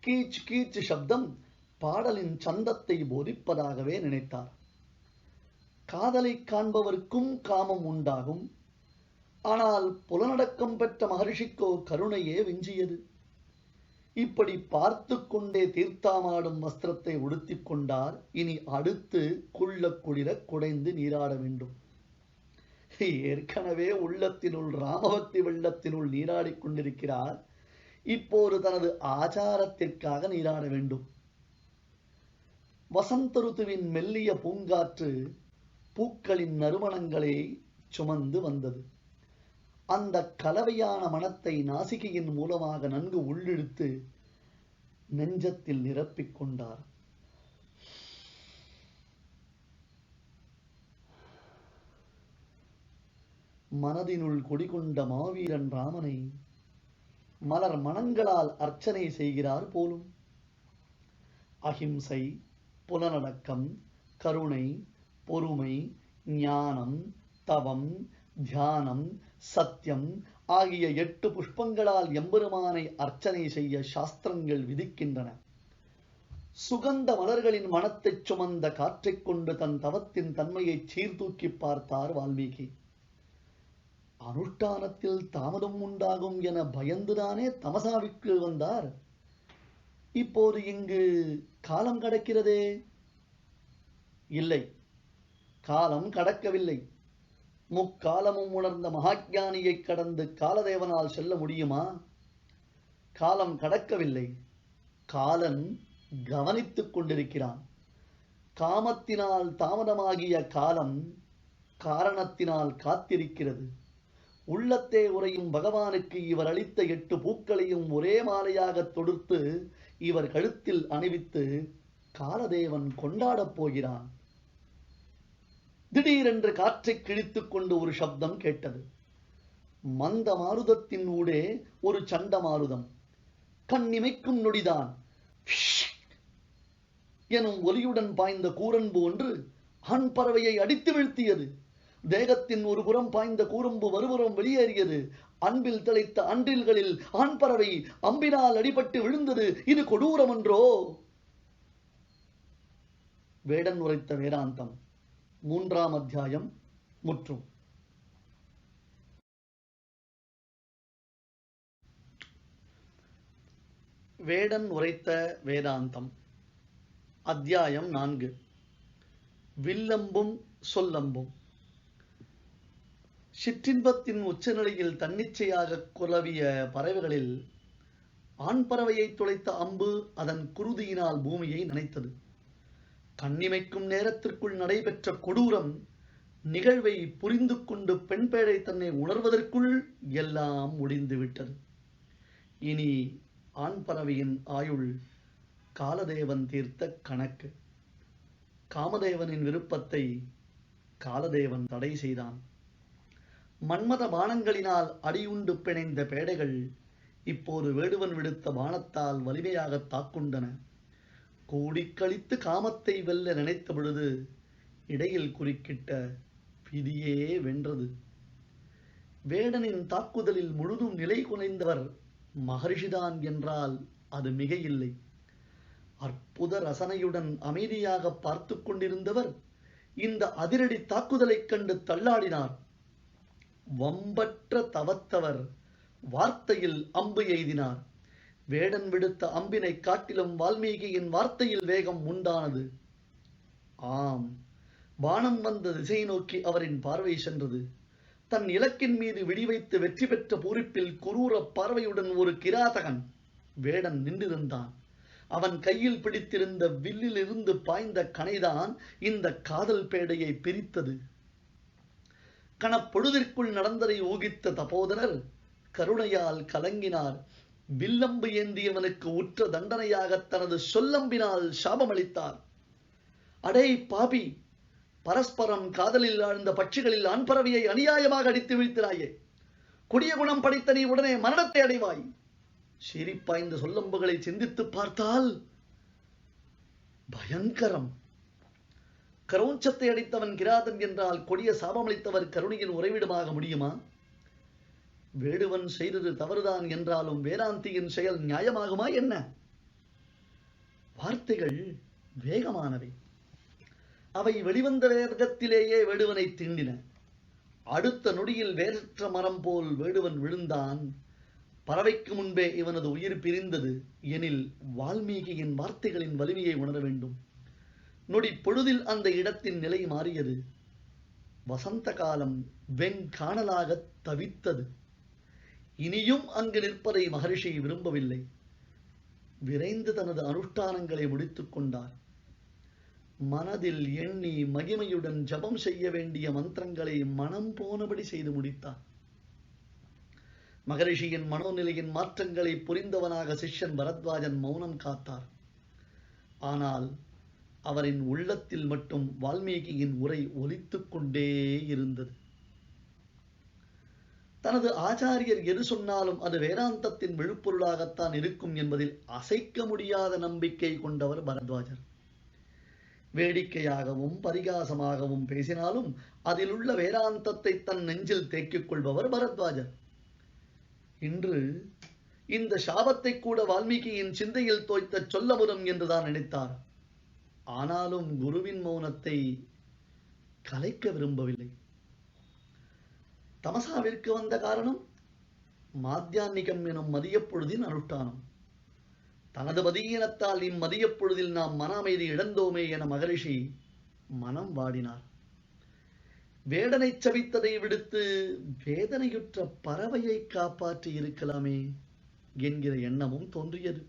கீச் கீச் சப்தம் பாடலின் சந்தத்தை போதிப்பதாகவே நினைத்தார். காதலை காண்பவர்க்கும் காமம் உண்டாகும். ஆனால் புலனடக்கம் பெற்ற மகர்ஷிக்கோ கருணையே விஞ்சியது. இப்படி பார்த்து கொண்டே தீர்த்தாமாடும் வஸ்திரத்தை உடுத்திக் கொண்டார். இனி அடுத்து குள்ள குளிர குடைந்து நீராட வேண்டும். ஏற்கனவே உள்ளத்தினுள் ராமபக்தி வெள்ளத்தினுள் நீராடிக் கொண்டிருக்கிறார். இப்போது தனது ஆச்சாரத்திற்காக நீராட வேண்டும். வசந்த ருத்துவின் மெல்லிய பூங்காற்று பூக்களின் நறுமணங்களை சுமந்து வந்தது. அந்த கலவையான மனத்தை நாசிகையின் மூலமாக நன்கு உள்ளிழுத்து நெஞ்சத்தில் நிரப்பிக் கொண்டார். மனதினுள் குடிகொண்ட மாவீரன் ராமனை மலர் மனங்களால் அர்ச்சனை செய்கிறார் போலும். அகிம்சை, புலனடக்கம், கருணை, பொறுமை, ஞானம், தவம், தியானம், சத்தியம் ஆகிய 8 புஷ்பங்களால் எம்பெருமானை அர்ச்சனை செய்ய சாஸ்திரங்கள் விதிக்கின்றன. சுகந்த மலர்களின் மனத்தைச் சுமந்த காற்றைக் கொண்டு தன் தவத்தின் தன்மையை சீர்தூக்கி பார்த்தார் வால்மீகி. அனுஷ்டானத்தில் தாமதம் உண்டாகும் என பயந்துதானே தமசாவிற்கு வந்தார். இப்போது இங்கு காலம் கடக்கிறதே. இல்லை, காலம் கடக்கவில்லை. முக்காலமும் உணர்ந்த மகாஞானியை கடந்து காலதேவனால் செல்ல முடியுமா? காலம் கடக்கவில்லை. காலன் கவனித்துக் கொண்டிருக்கிறான். காமத்தினால் தாமதமாகிய காலம் காரணத்தினால் காத்திருக்கிறது. உள்ளத்தே உறையும் பகவானுக்கு இவர் அளித்த 8 பூக்களையும் ஒரே மாலையாக தொடுத்து இவர் கழுத்தில் அணிவித்து காலதேவன் கொண்டாடப் போகிறான். திடீரென்று காற்றை கிழித்துக் கொண்டு ஒரு சப்தம் கேட்டது. மந்த மாருதத்தின் ஊடே ஒரு சண்ட மாருதம். கண்ணிமைக்கும் நொடிதான் எனும் ஒலியுடன் பாய்ந்த கூரன்பு ஒன்று ஆண் பறவையை அடித்து வீழ்த்தியது. தேகத்தின் ஒரு புறம் பாய்ந்த கூரம்பு மறுபுறம் வெளியேறியது. அன்பில் திளைத்த அன்றில்களில் ஆண் பறவை அம்பினால் அடிபட்டு விழுந்தது. இது கொடூரம் என்றோ. வேடன் உரைத்த வேதாந்தம் 3ஆம் அத்தியாயம் முற்றும். வேடன் உரைத்த வேதாந்தம் அத்தியாயம் 4. வில்லம்பும் சொல்லம்பும். சிற்றின்பத்தின் உச்சநிலையில் தன்னிச்சையாக குலவிய பறவைகளில் ஆண் பறவையை துளைத்த அம்பு அதன் குருதியினால் பூமியை நனைத்தது. கண்ணிமைக்கும் நேரத்திற்குள் நடைபெற்ற கொடூரம் நிகழ்வை புரிந்து கொண்டு பெண் பேழை தன்னை உணர்வதற்குள் எல்லாம் முடிந்துவிட்டது. இனி ஆண் பறவையின் ஆயுள் காலதேவன் தீர்த்த கணக்கு. காமதேவனின் விருப்பத்தை காலதேவன் தடை செய்தான். மன்மத பானங்களினால் அடியுண்டு பிணைந்த பேடைகள் இப்போது வேடுவன் விடுத்த பானத்தால் வலிமையாக தாக்குண்டன. கூடிக்கழித்து காமத்தை வெல்ல நினைத்த பொழுது இடையில் குறுக்கிட்ட விதியே வென்றது. வேடனின் தாக்குதலில் முழுதும் நிலை குலைந்தவர் மகரிஷிதான் என்றால் அது மிக இல்லை. அற்புத ரசனையுடன் அமைதியாக பார்த்து கொண்டிருந்தவர் இந்த அதிரடி தாக்குதலைக் கண்டு தள்ளாடினார். வம்பற்ற தவத்தவர் வார்த்தையில் அம்பு எய்தினார். வேடன் விடுத்த அம்பினை காட்டிலும் வால்மீகியின் வார்த்தையில் வேகம் உண்டானது. ஆம், பானம் வந்த திசை நோக்கி அவரின் பார்வை சென்றது. தன் இலக்கின் மீது வெடிவைத்து வெற்றி பெற்ற பூரிப்பில் குரூர பார்வையுடன் ஒரு கிராதகன் வேடன் நின்றிருந்தான். அவன் கையில் பிடித்திருந்த வில்லிலிருந்து பாய்ந்த கணைதான் இந்த காதல் பேடையை பிரித்தது. கணப்பொழுதிற்குள் நடந்ததை ஊகித்த தபோதரர் கருணையால் கலங்கினார். வில்லம்பு ஏந்தியவனுக்கு உற்ற தண்டனையாக தனது சொல்லம்பினால் சாபமளித்தார். அடே பாபி, பரஸ்பரம் காதலில் ஆழ்ந்த பட்சிகளில் ஆண் பறவையை அநியாயமாக அடித்து வீழ்த்தினாயே. கொடிய குணம் படைத்த நீ உடனே மரணத்தை அடைவாய். சீரிப்பாய்ந்த சொல்லம்புகளை சிந்தித்து பார்த்தால் பயங்கரம். கரோஞ்சத்தை அடித்தவன் கிராதன் என்றால் கொடிய சாபமளித்தவர் கருணையின் உறைவிடமாக முடியுமா? வேடுவன் செய்தது தவறுதான் என்றாலும் வேதாந்தியின் செயல் நியாயமாகுமா என்ன? வார்த்தைகள் வேகமானவை. அவை வெளிவந்த வேகத்திலேயே வேடுவனை தீண்டின. அடுத்த நொடியில் வேறற்ற மரம் போல் வேடுவன் விழுந்தான். பறவைக்கு முன்பே இவனது உயிர் பிரிந்தது எனில் வால்மீகியின் வார்த்தைகளின் வலிமையை உணர வேண்டும். நொடி பொழுதில் அந்த இடத்தின் நிலை மாறியது. வசந்த காலம் வெண்காணலாக தவித்தது. இனியும் அங்கு நிற்பதை மகரிஷி விரும்பவில்லை. விரைந்து தனது அனுஷ்டானங்களை முடித்துக் கொண்டார். மனதில் எண்ணி மகிமையுடன் ஜபம் செய்ய வேண்டிய மந்திரங்களை மனம் போனபடி செய்து முடித்தார். மகரிஷியின் மனோநிலையின் மாற்றங்களை புரிந்தவனாக சிஷ்யன் பரத்வாஜன் மௌனம் காத்தார். ஆனால் அவரின் உள்ளத்தில் மட்டும் வால்மீகியின் உரை ஒலித்துக் கொண்டே இருந்தது. தனது ஆச்சாரியர் எது சொன்னாலும் அது வேதாந்தத்தின் விழுப்பொருளாகத்தான் இருக்கும் என்பதில் அசைக்க முடியாத நம்பிக்கை கொண்டவர் பரத்வாஜர். வேடிக்கையாகவும் பரிகாசமாகவும் பேசினாலும் அதில் உள்ள வேதாந்தத்தை தன் நெஞ்சில் தேக்கிக் கொள்பவர் பரத்வாஜர். இன்று இந்த சாபத்தை கூட வால்மீகியின் சிந்தையில் தோய்த்த சொல்லமுதம் என்றுதான் நினைத்தார். ஆனாலும் குருவின் மௌனத்தை கலைக்க விரும்பவில்லை. தமசாவிற்கு வந்த காரணம் மாத்தியான்னிகம் எனும் மதியப் பொழுதின் அனுஷ்டானம். தனது மதியீனத்தால் இம்மதியப் பொழுதில் நாம் மன அமைதி இழந்தோமே என மகரிஷி மனம் வாடினார். வேடனை சபித்ததை விடுத்து வேதனையுற்ற பறவையை காப்பாற்றி இருக்கலாமே என்கிற எண்ணமும் தோன்றியது.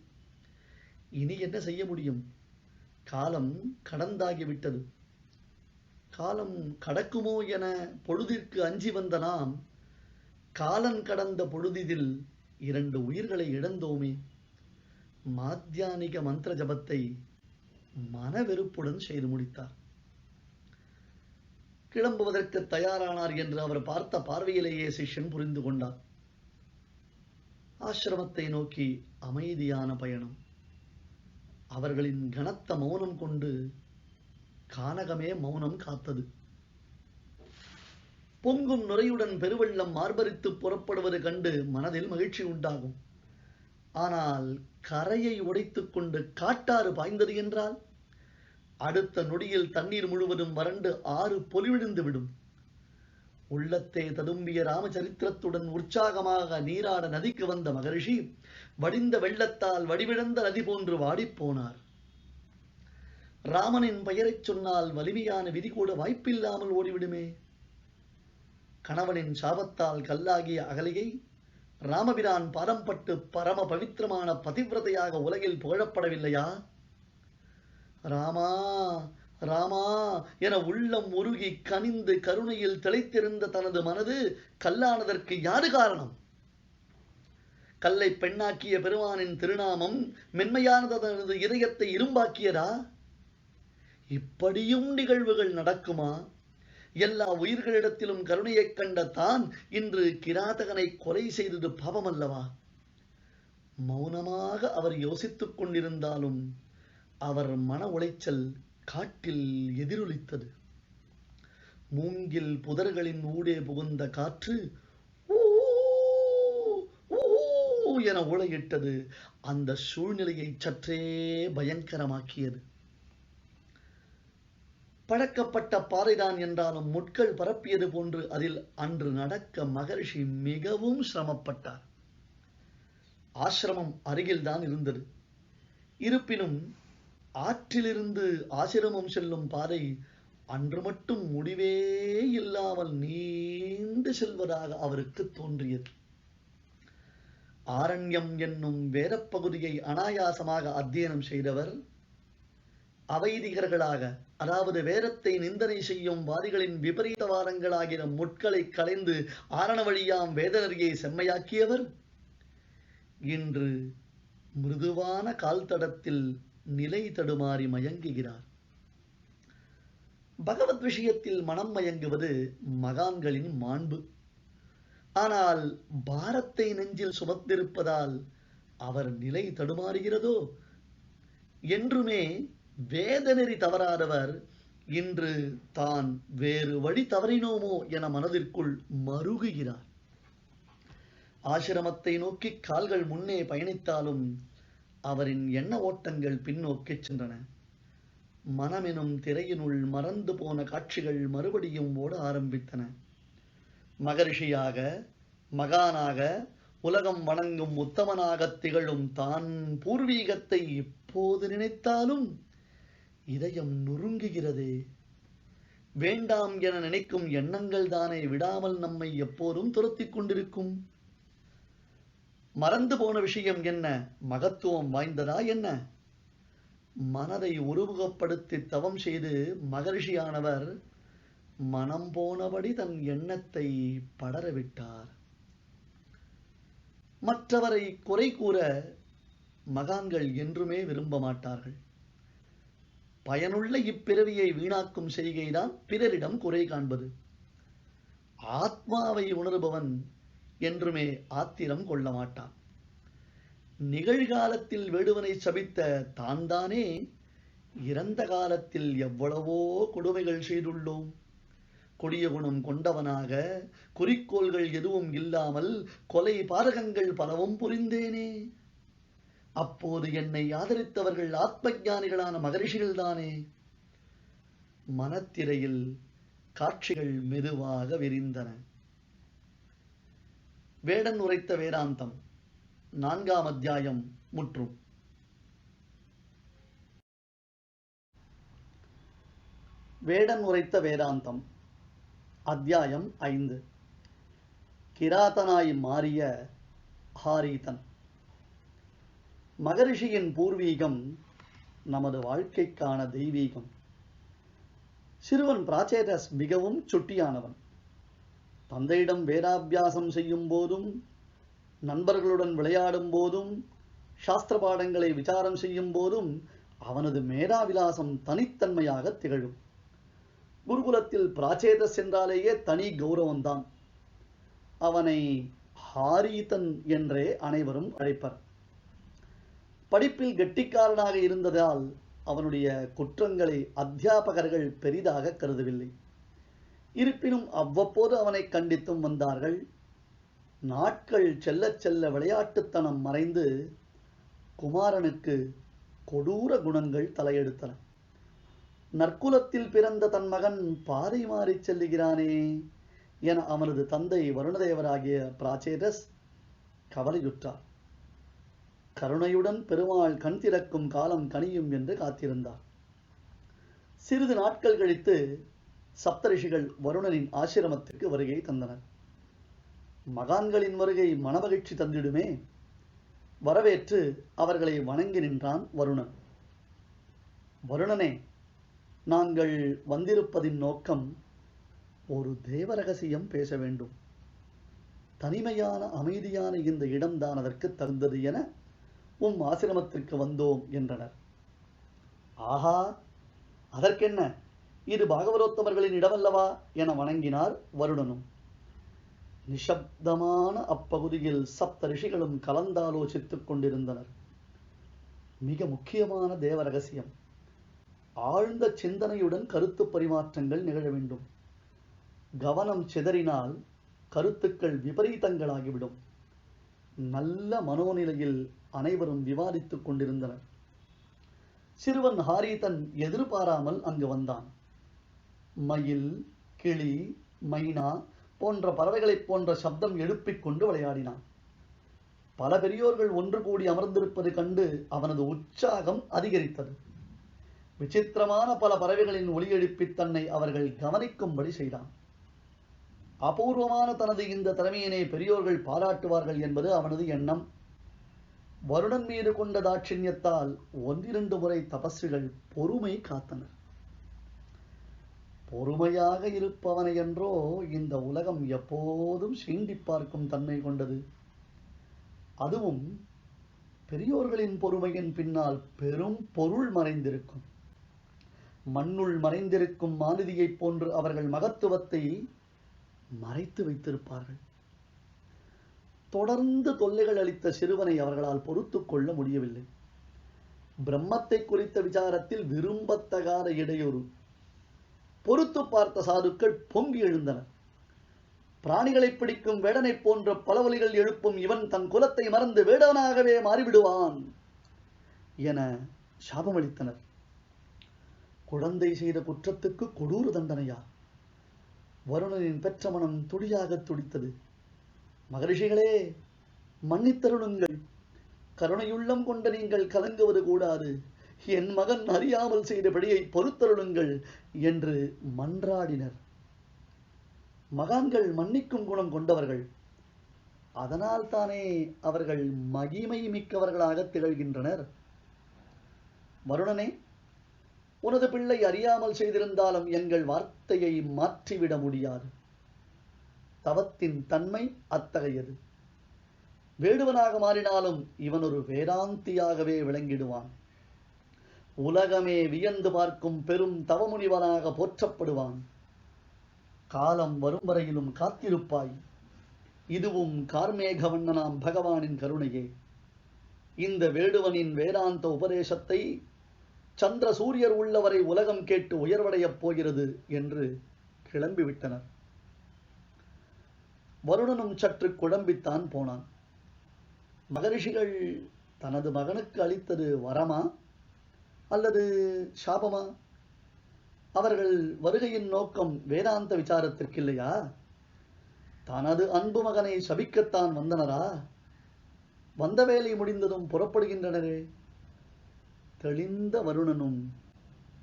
இனி என்ன செய்ய முடியும்? காலம் கடந்தாகிவிட்டது. காலம் கடக்குமோ என பொழுதிற்கு அஞ்சி வந்த நாம் காலன் கடந்த பொழுதில் 2 உயிர்களை இழந்தோமே. மாத்தியானிக மந்திர ஜபத்தை மனவெறுப்புடன் செய்து முடித்தார். கிளம்புவதற்கு தயாரானார் என்று அவர் பார்த்த பார்வையிலேயே சிஷ்யன் புரிந்து கொண்டார். ஆசிரமத்தை நோக்கி அமைதியான பயணம். அவர்களின் கனத்த மௌனம் கொண்டு கானகமே மௌனம் காத்தது. பொங்கும் நுரையுடன் பெருவெள்ளம் மார்பரித்து புறப்படுவது கண்டு மனதில் மகிழ்ச்சி உண்டாகும். ஆனால் கரையை உடைத்துக் கொண்டு காட்டாறு பாய்ந்தது என்றால் அடுத்த நொடியில் தண்ணீர் முழுவதும் வறண்டு ஆறு பொலிவிழுந்து விடும். உள்ளத்தே ததும்பிய ராமச்சரித்திரத்துடன் உற்சாகமாக நீராட நதிக்கு வந்த மகரிஷி வடிந்த வெள்ளத்தால் வடிவிழந்த நதி போன்று வாடிப்போனார். ராமனின் பெயரைச் சொன்னால் வலிமையான விதி கூட வாய்ப்பில்லாமல் ஓடிவிடுமே. கணவனின் சாபத்தால் கல்லாகிய அகலிகை ராமபிரான் பாதம்பட்டு பரம பவித்திரமான பதிவிரதையாக உலகில் புகழப்படவில்லையா? ராமா ராமா என உள்ளம் உருகி கனிந்து கருணையில் திளைத்திருந்த தனது மனது கல்லானதற்கு யாரு காரணம்? கல்லை பெண்ணாக்கிய பெருமானின் திருநாமம் மென்மையானது தனது இதயத்தை இரும்பாக்கியதா? இப்படியும் நிகழ்வுகள் நடக்குமா? எல்லா உயிர்களிடத்திலும் கருணையைக் கண்ட தான் இன்று கிராதகனை கொலை செய்தது பாவமல்லவா? மௌனமாக அவர் யோசித்துக் கொண்டிருந்தாலும் அவர் மன உளைச்சல் காட்டில் எதிரொலித்தது. மூங்கில் புதர்களின் ஊடே புகுந்த காற்று ஊ ஊ என உளையிட்டது. அந்த சூழ்நிலையை சற்றே பயங்கரமாக்கியது. பழக்கப்பட்ட பாறைதான் என்றாலும் முட்கள் பரப்பியது போன்று அதில் அன்று நடக்க மகரிஷி மிகவும் சிரமப்பட்டார். ஆசிரமம் அருகில்தான் இருந்தது. இருப்பினும் ஆற்றிலிருந்து ஆசிரமம் செல்லும் பாதை அன்று மட்டும் முடிவே இல்லாமல் நீண்டு செல்வதாக அவருக்கு தோன்றியது. ஆரண்யம் என்னும் வேதப்பகுதியை அனாயாசமாக அத்தியனம் செய்தவர் அவைதிகர்களாக, அதாவது வேதத்தை நிந்தனை செய்யும் வாதிகளின் விபரீத வாதங்களாகிற முட்களை களைந்து ஆரண வழியாம் வேதநெறியை செம்மையாக்கியவர் இன்று மிருதுவான கால் தடத்தில் நிலை தடுமாறி மயங்குகிறார். பகவத் விஷயத்தில் மனம் மயங்குவது மகான்களின் மாண்பு. ஆனால் பாரத்தை நெஞ்சில் சுமத்திருப்பதால் அவர் நிலை தடுமாறுகிறதோ? என்றுமே வேதநெறி தவறாதவர் இன்று தான் வேறு வழி தவறினோமோ என மனதிற்குள் மருகுகிறார். ஆசிரமத்தை நோக்கி கால்கள் முன்னே பயணித்தாலும் அவரின் எண்ண ஓட்டங்கள் பின்னோக்கிச் சென்றன. மனமெனும் திரையினுள் மறந்து போன காட்சிகள் மறுபடியும் ஓட ஆரம்பித்தன. மகரிஷியாக, மகானாக, உலகம் வணங்கும் உத்தமனாகத் திகழும் தான் பூர்வீகத்தை இப்போது நினைத்தாலும் இதயம் நுருங்குகிறதே. வேண்டாம் என நினைக்கும் எண்ணங்கள் தானே விடாமல் நம்மை எப்போதும் துரத்திக் கொண்டிருக்கும். மறந்து போன விஷயம் என்ன மகத்துவம் வாய்ந்ததா என்ன? மனதை உருவகப்படுத்தி தவம் செய்து மகரிஷியானவர் மனம் போனபடி தன் எண்ணத்தை படரவிட்டார். மற்றவரை குறை கூற மகான்கள் என்றுமே விரும்ப மாட்டார்கள். பயனுள்ள இப்பிறவியை வீணாக்கும் செய்கைதான் பிறரிடம் குறை காண்பது. ஆத்மாவை உணர்பவன் என்றுமே ஆத்திரம் கொள்ள மாட்டான். நிகழ்காலத்தில் வேடுவனை சபித்த தான் தானே இறந்த காலத்தில் எவ்வளவோ கொடுமைகள் செய்துள்ளோம். கொடிய குணம் கொண்டவனாக குறிக்கோள்கள் எதுவும் இல்லாமல் கொலை பாதகங்கள் பலவும் புரிந்தேனே. அப்போது என்னை ஆதரித்தவர்கள் ஆத்ம ஞானிகளான மகரிஷிகள் தானே. மனத்திரையில் காட்சிகள் மெதுவாக விரிந்தன. வேடன் உரைத்த வேதாந்தம் 4ஆம் அத்தியாயம் முற்றும். வேடன் உரைத்த வேதாந்தம் அத்தியாயம் 5. கிராதனாய் மாறிய ஹாரீதன். மகரிஷியின் பூர்வீகம் நமது வாழ்க்கைக்கான தெய்வீகம். சிறுவன் பிராச்சேதஸ் மிகவும் சுட்டியானவன். தந்தையிடம் வேதாபியாசம் செய்யும் போதும், நண்பர்களுடன் விளையாடும் போதும், சாஸ்திர பாடங்களை விசாரம் செய்யும் போதும் அவனது மேதாவிலாசம் தனித்தன்மையாக திகழும். குருகுலத்தில் பிராச்சேதஸ் என்றாலேயே தனி கௌரவம்தான். அவனை ஹாரீதன் என்றே அனைவரும் அழைப்பர். படிப்பில் கெட்டிக்காரனாக இருந்ததால் அவனுடைய குற்றங்களை அத்தியாபகர்கள் பெரிதாக கருதவில்லை. இருப்பினும் அவ்வப்போது அவனை கண்டித்தும் வந்தார்கள். நாட்கள் செல்ல செல்ல விளையாட்டுத்தனம் மறைந்து குமாரனுக்கு கொடூர குணங்கள் தலையெடுத்தன. நற்குலத்தில் பிறந்த தன் மகன் பாதை மாறிச் செல்லுகிறானே என அவனது தந்தை வருணதேவராகிய பிராச்சேதஸ் கவலையுற்றார். கருணையுடன் பெருமாள் கண் திறக்கும் காலம் கனியும் என்று காத்திருந்தார். சிறிது நாட்கள் கழித்து சப்தரிஷிகள் வருணனின் ஆசிரமத்திற்கு வருகை தந்தனர். மகான்களின் வருகை மனமகிழ்ச்சி தந்திடுமே. வரவேற்று அவர்களை வணங்கி நின்றான் வருணன். வருணனே, நாங்கள் வந்திருப்பதின் நோக்கம் ஒரு தேவ ரகசியம் பேச வேண்டும். தனிமையான அமைதியான இந்த இடம்தான் அதற்கு தகுந்தது என உம் ஆசிரமத்திற்கு வந்தோம் என்றனர். ஆஹா, அதற்கென்ன, இது பாகவதோத்தமர்களின் இடமல்லவா என வணங்கினார் வருணனும். நிசப்தமான அப்பகுதியில் சப்த ரிஷிகளும் கலந்தாலோசித்துக் கொண்டிருந்தனர். மிக முக்கியமான தேவ ரகசியம். ஆழ்ந்த சிந்தனையுடன் கருத்து பரிமாற்றங்கள் நிகழ வேண்டும். கவனம் சிதறினால் கருத்துக்கள் விபரீதங்களாகிவிடும். நல்ல மனோநிலையில் அனைவரும் விவாதித்துக் கொண்டிருந்தனர். சிறுவன் ஹாரீதன் எதிர்பாராமல் அங்கு வந்தான். மயில், கிளி, மைனா போன்ற பறவைகளைப் போன்ற சப்தம் எழுப்பிக் கொண்டு விளையாடினான். பல பெரியோர்கள் ஒன்று கூடி அமர்ந்திருப்பது கண்டு அவனது உற்சாகம் அதிகரித்தது. விசித்திரமான பல பறவைகளின் ஒலி எழுப்பி தன்னை அவர்கள் கவனிக்கும்படி செய்தான். அபூர்வமான தனது இந்த திறமையினை பெரியோர்கள் பாராட்டுவார்கள் என்பது அவனது எண்ணம். வருணன் மீது கொண்ட தாட்சிண்யத்தால் 1-2 முறை தபஸ்விகள் பொறுமை காத்தனர். பொறுமையாக இருப்பவனை என்றோ இந்த உலகம் எப்போதும் சீண்டி பார்க்கும் தன்மை கொண்டது. அதுவும் பெரியோர்களின் பொறுமையின் பின்னால் பெரும் பொருள் மறைந்திருக்கும். மண்ணுள் மறைந்திருக்கும் மாநிதியைப் போன்று அவர்கள் மகத்துவத்தை மறைத்து வைத்திருப்பார்கள். தொடர்ந்து தொல்லைகள் அளித்த சிறுவனை அவர்களால் பொறுத்துக் கொள்ள முடியவில்லை. பிரம்மத்தை குறித்த விசாரத்தில் விரும்பத்தகாத இடையூறு, பொறுத்து பார்த்த சாதுக்கள் பொங்கி எழுந்தனர். பிராணிகளை பிடிக்கும் வேடனை போன்ற பலவலிகள் எழுப்பும் இவன் தன் குலத்தை மறந்து வேடனாகவே மாறிவிடுவான் என சாபமளித்தனர். குழந்தை செய்த குற்றத்துக்கு கொடூர தண்டனையா? வருணனின் பெற்ற மனம் துடியாக துடித்தது. மகரிஷிகளே, மன்னித்தருளுங்கள். கருணையுள்ளம் கொண்ட நீங்கள் கலங்குவது கூடாது. என் மகன் அறியாமல் செய்த பிழையை பொறுத்தருளுங்கள் என்று மன்றாடினர். மகான்கள் மன்னிக்கும் குணம் கொண்டவர்கள். அதனால் தானே அவர்கள் மகிமை மிக்கவர்களாக திகழ்கின்றனர். வருணனே, உனது பிள்ளை அறியாமல் செய்திருந்தாலும் எங்கள் வார்த்தையை மாற்றிவிட முடியாது. தவத்தின் தன்மை அத்தகையது. வேடுவனாக மாறினாலும் இவன் ஒரு வேதாந்தியாகவே விளங்கிடுவான். உலகமே வியந்து பார்க்கும் பெரும் தவமுனிவனாக போற்றப்படுவான். காலம் வரும் வரையிலும் காத்திருப்பாய். இதுவும் கார்மேகவண்ணனாம் பகவானின் கருணையே. இந்த வேடுவனின் வேதாந்த உபதேசத்தை சந்திர சூரியர் உள்ளவரை உலகம் கேட்டு உயர்வடையப் போகிறது என்று கிளம்பிவிட்டனர். வருணனும் சற்று குழம்பித்தான் போனான். மகரிஷிகள் தனது மகனுக்கு அளித்தது வரமா அல்லது சாபமா? அவர்கள் வருகையின் நோக்கம் வேதாந்த விசாரத்திற்கில்லையா? தனது அன்பு மகனை சபிக்கத்தான் வந்தனரா? வந்த வேலை முடிந்ததும் புறப்படுகின்றனரே. தெளிந்த வருணனும்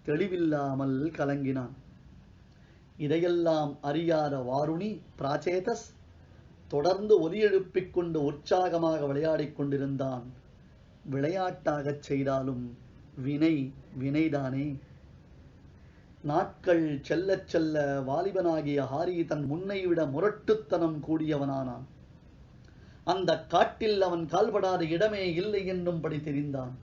தெளிவில்லாமல் கலங்கினான். இதையெல்லாம் அறியாத வாருணி பிராச்சேதஸ் தொடர்ந்து ஒலி எழுப்பிக் கொண்டு உற்சாகமாக விளையாடிக் கொண்டிருந்தான். விளையாட்டாகச் செய்தாலும் வினை வினைதானே. நாட்கள் செல்லச் செல்ல வாலிபனாகிய ஹாரி தன் முன்னை விட முரட்டுத்தனம் கூடியவனானான். அந்த காட்டில் அவன் கால்படாத இடமே இல்லை என்னும்படி தெரிந்தான்.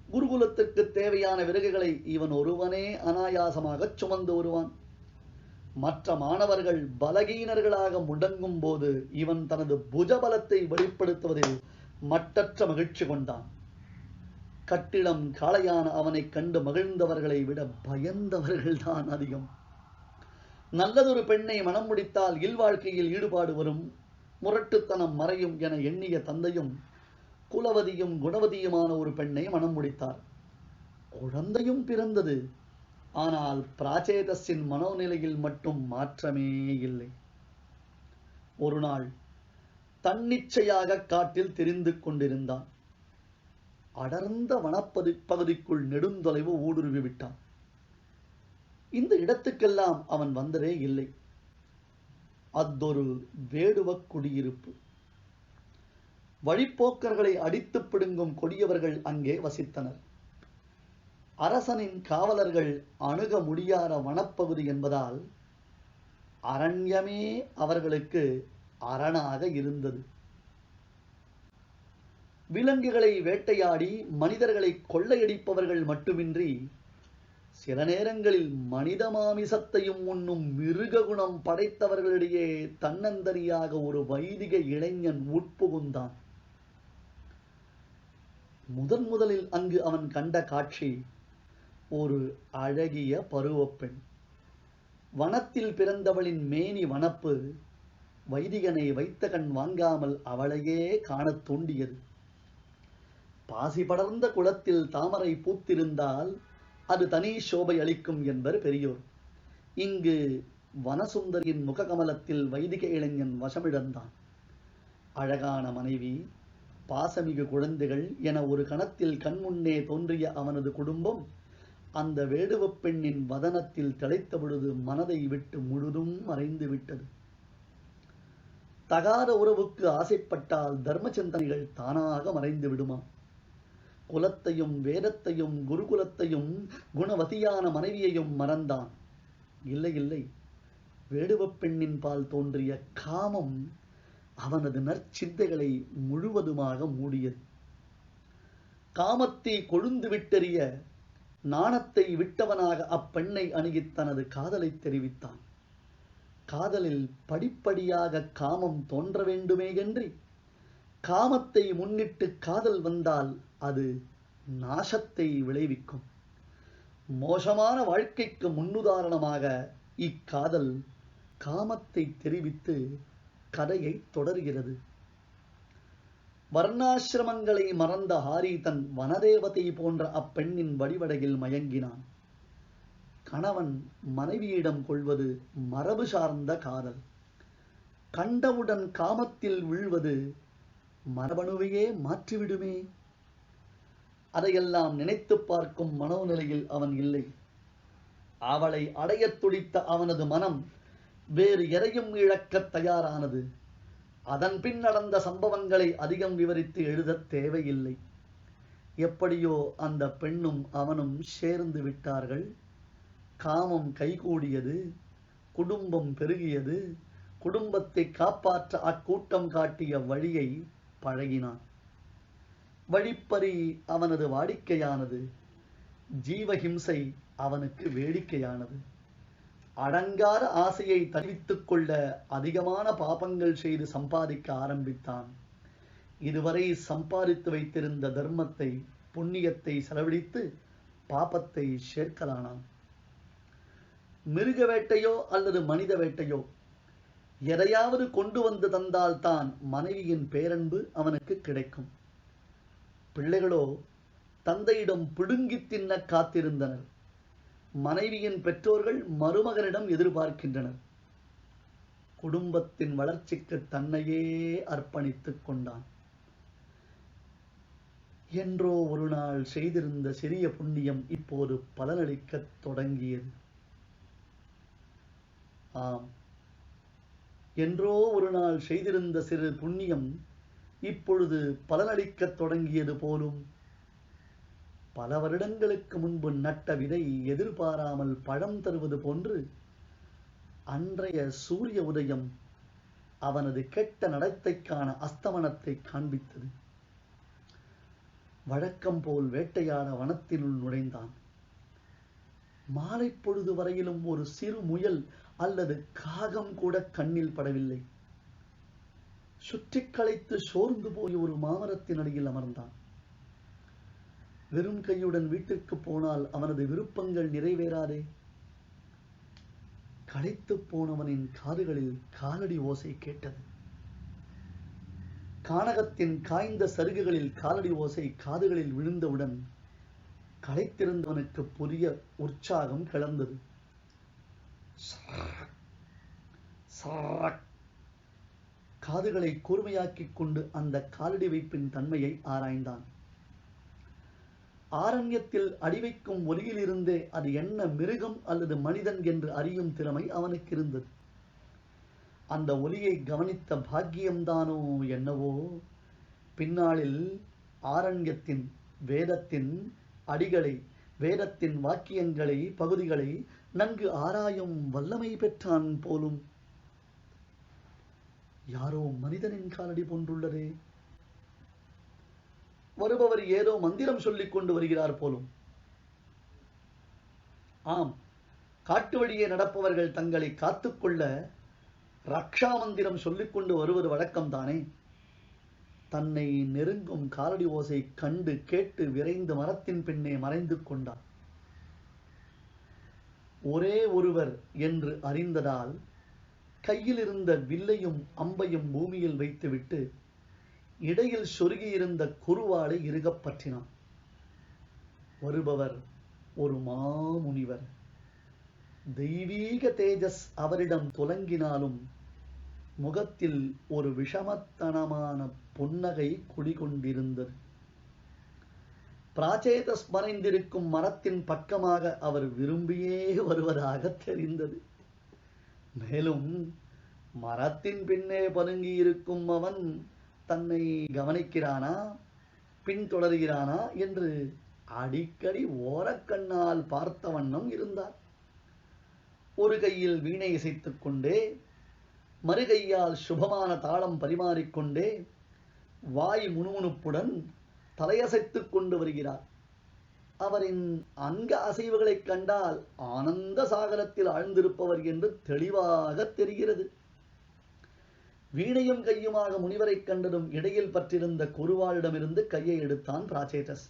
குருகுலத்திற்கு தேவையான விறகுகளை இவன் ஒருவனே அனாயாசமாக சுமந்து வருவான். மற்ற மாணவர்கள் பலகீனர்களாக முடங்கும் போது இவன் தனது புஜபலத்தை வெளிப்படுத்துவதில் மட்டற்ற மகிழ்ச்சி கொண்டான். கட்டிடம் காளையான அவனை கண்டு மகிழ்ந்தவர்களை விட பயந்தவர்கள்தான் அதிகம். நல்லதொரு பெண்ணை மனம் முடித்தால் இல்வாழ்க்கையில் ஈடுபாடு வரும், முரட்டுத்தனம் மறையும் என எண்ணிய தந்தையும் குலவதியும் குணவதியுமான ஒரு பெண்ணை மனம் முடித்தார். குழந்தையும் பிறந்தது. ஆனால் பிராச்சேதஸின் மனோநிலையில் மட்டும் மாற்றமே இல்லை. ஒரு நாள் தன்னிச்சையாக காட்டில் திரிந்து கொண்டிருந்தான். அடர்ந்த வனப்பகுதிக்குள் நெடுந்தொலைவு ஊடுருவி விட்டான். இந்த இடத்துக்கெல்லாம் அவன் வந்ததே இல்லை. அத்தொரு வேடுவ குடியிருப்பு. வழிப்போக்கர்களை அடித்து பிடுங்கும் கொடியவர்கள் அங்கே வசித்தனர். அரசனின் காவலர்கள் அணுக முடியாத வனப்பகுதி என்பதால் அரண்யமே அவர்களுக்கு அரணாக இருந்தது. விலங்குகளை வேட்டையாடி மனிதர்களை கொள்ளையடிப்பவர்கள் மட்டுமின்றி சில நேரங்களில் மனித மாமிசத்தையும் உண்ணும் மிருக குணம் படைத்தவர்களிடையே தன்னந்தனியாக ஒரு வைதிக இளைஞன் உட்புகுந்தான். முதலில் அங்கு அவன் கண்ட காட்சி ஒரு அழகிய பருவப்பெண். வனத்தில் பிறந்தவளின் மேனி வனப்பு வைதிகனை வைத்த கண் வாங்காமல் அவளையே காணத் தூண்டியது. பாசி படர்ந்த குளத்தில் தாமரை பூத்திருந்தால் அது தனி சோபை அளிக்கும் என்பர் பெரியோர். இங்கு வனசுந்தரியின் முககமலத்தில் வைதிக இளைஞன் வசமிழந்தான். அழகான மனைவி, பாசமிகு குழந்தைகள் என ஒரு கணத்தில் கண்முன்னே தோன்றிய அவனது குடும்பம் அந்த வேடுவப் பெண்ணின் வதனத்தில் திளைத்த பொழுது மனதை விட்டு முழுதும் மறைந்து விட்டது. தகாத உறவுக்கு ஆசைப்பட்டால் தர்ம சிந்தனைகள் தானாக மறைந்து விடுமா? குலத்தையும் வேதத்தையும் குருகுலத்தையும் குணவதியான மனைவியையும் மறந்தான். இல்லை இல்லை, வேடுவப் பெண்ணின் பால் தோன்றிய காமம் அவனது நற்சிந்தைகளை முழுவதுமாக மூடியது. காமத்தை கொழுந்து விட்டெறிய நாணத்தை விட்டவனாக அப்பெண்ணை அணுகி தனது காதலை தெரிவித்தான். காதலில் படிப்படியாக காமம் தோன்ற வேண்டுமே என்று காமத்தை முன்னிட்டு காதல் வந்தால் அது நாசத்தை விளைவிக்கும். மோசமான வாழ்க்கைக்கு முன்னுதாரணமாக இக்காதல் காமத்தை தெரிவித்து கதையை தொடர்கிறது. வர்ணாசிரமங்களை மறந்த ஹாரி தன் வனதேவதை போன்ற அப்பெண்ணின் வடிவடையில் மயங்கினான். கணவன் மனைவியிடம் கொள்வது மரபு சார்ந்த காதல். கண்டவுடன் காமத்தில் வீழ்வது மரபணுவையே மாற்றிவிடுமே. அதையெல்லாம் நினைத்து பார்க்கும் மனோநிலையில் அவன் இல்லை. அவளை அடையத் துடித்த அவனது மனம் வேறு எதையும் இழக்கத் தயாரானது. அதன் பின் நடந்த சம்பவங்களை அதிகம் விவரித்து எழுதத் தேவையில்லை. எப்படியோ அந்த பெண்ணும் அவனும் சேர்ந்து விட்டார்கள். காமம் கைகூடியது. குடும்பம் பெருகியது. குடும்பத்தை காப்பாற்ற அக்கூட்டம் காட்டிய வழியை பழகினான். வழிப்பறி அவனது வாடிக்கையானது. ஜீவஹிம்சை அவனுக்கு வேடிக்கையானது. அடங்காத ஆசையை தணித்துக் கொள்ள அதிகமான பாபங்கள் செய்து சம்பாதிக்க ஆரம்பித்தான். இதுவரை சம்பாதித்து வைத்திருந்த தர்மத்தை, புண்ணியத்தை செலவழித்து பாபத்தை சேர்க்கலானான். மிருக வேட்டையோ அல்லது மனித வேட்டையோ எதையாவது கொண்டு வந்து தந்தால்தான் மனைவியின் பேரன்பு அவனுக்கு கிடைக்கும். பிள்ளைகளோ தந்தையிடம் பிடுங்கி தின்ன காத்திருந்தனர். மனைவியின் பெற்றோர்கள் மருமகனிடம் எதிர்பார்க்கின்றனர். குடும்பத்தின் வளர்ச்சிக்கு தன்னையே அர்ப்பணித்துக் கொண்டான். என்றோ ஒரு நாள் செய்திருந்த சிறிய புண்ணியம் இப்போது பலனளிக்கத் தொடங்கியது. ஆம், என்றோ ஒரு நாள் செய்திருந்த சிறு புண்ணியம் இப்பொழுது பலனளிக்கத் தொடங்கியது போலும். பல வருடங்களுக்கு முன்பு நட்ட விதை எதிர்பாராமல் பழம் தருவது போன்று அன்றைய சூரிய உதயம் அவனது கெட்ட நடத்தைக்கான அஸ்தமனத்தை காண்பித்தது. வழக்கம் போல் வேட்டையாட வனத்தினுள் நுழைந்தான். மாலை பொழுது வரையிலும் ஒரு சிறு முயல் அல்லது காகம் கூட கண்ணில் படவில்லை. சுற்றி களைத்து சோர்ந்து போய் ஒரு மாமரத்தின் அடியில் அமர்ந்தான். வெறும் கையுடன் வீட்டிற்கு போனால் அவனது விருப்பங்கள் நிறைவேறாதே. களைத்து போனவனின் காதுகளில் காலடி ஓசை கேட்டது. கானகத்தின் காய்ந்த சருகுகளில் காலடி ஓசை காதுகளில் விழுந்தவுடன் களைத்திருந்தவனுக்கு புதிய உற்சாகம் கிளர்ந்தது. காதுகளை கூர்மையாக்கிக் கொண்டு அந்த காலடி வைப்பின் தன்மையை ஆராய்ந்தான். ஆரண்யத்தில் அடிவைக்கும் ஒலியிலிருந்தே அது என்ன மிருகம் அல்லது மனிதன் என்று அறியும் திறமை அவனுக்கு இருந்தது. அந்த ஒலியை கவனித்த பாக்கியம்தானோ என்னவோ, பின்னாளில் ஆரண்யத்தின் வேதத்தின் அடிகளை, வேதத்தின் வாக்கியங்களை, பகுதிகளை நன்கு ஆராயும் வல்லமை பெற்றான் போலும். யாரோ மனிதனின் காலடி போன்றுள்ளதே. வருபவர் ஏதோ மந்திரம் சொல்லிக் கொண்டு வருகிறார் போலும். ஆம், காட்டு வழியே நடப்பவர்கள் தங்களை காத்துக்கொள்ள ரக்ஷா மந்திரம் சொல்லிக் கொண்டு வருவது வழக்கம்தானே. தன்னை நெருங்கும் காலடி ஓசை கண்டு கேட்டு விரைந்து மரத்தின் பின்னே மறைந்து கொண்டார். ஒரே ஒருவர் என்று அறிந்ததால் கையில் இருந்த வில்லையும் அம்பையும் பூமியில் வைத்துவிட்டு இடையில் சொருகியிருந்த குருவாளை இறுகப் பற்றினான். வருபவர் ஒரு மாமுனிவர். தெய்வீக தேஜஸ் அவரிடம் துலங்கினாலும் முகத்தில் ஒரு விஷமத்தனமான புன்னகை குடிகொண்டிருந்தது. பிராச்சேதஸ் மறைந்திருக்கும் மரத்தின் பக்கமாக அவர் விரும்பியே வருவதாக தெரிந்தது. மேலும் மரத்தின் பின்னே பதுங்கி இருக்கும் அவன் தன்னை கவனிக்கிறானா, பின்தொடர்கிறானா என்று அடிக்கடி ஓரக்கண்ணால் பார்த்த வண்ணம் இருந்தார். ஒரு கையில் வீணை இசைத்துக் கொண்டே, மறுகையால் சுபமான தாளம் பரிமாறிக்கொண்டே, வாய் முணுமுணுப்புடன் தலையசைத்துக் கொண்டு வருகிறார். அவரின் அங்க அசைவுகளைக் கண்டால் ஆனந்த சாகரத்தில் ஆழ்ந்திருப்பவர் என்று தெளிவாக தெரிகிறது. வீணையும் கையுமாக முனிவரை கண்டதும் இடையில் பற்றிருந்த குருவாளிடமிருந்து கையை எடுத்தான் பிராச்சேதஸ்.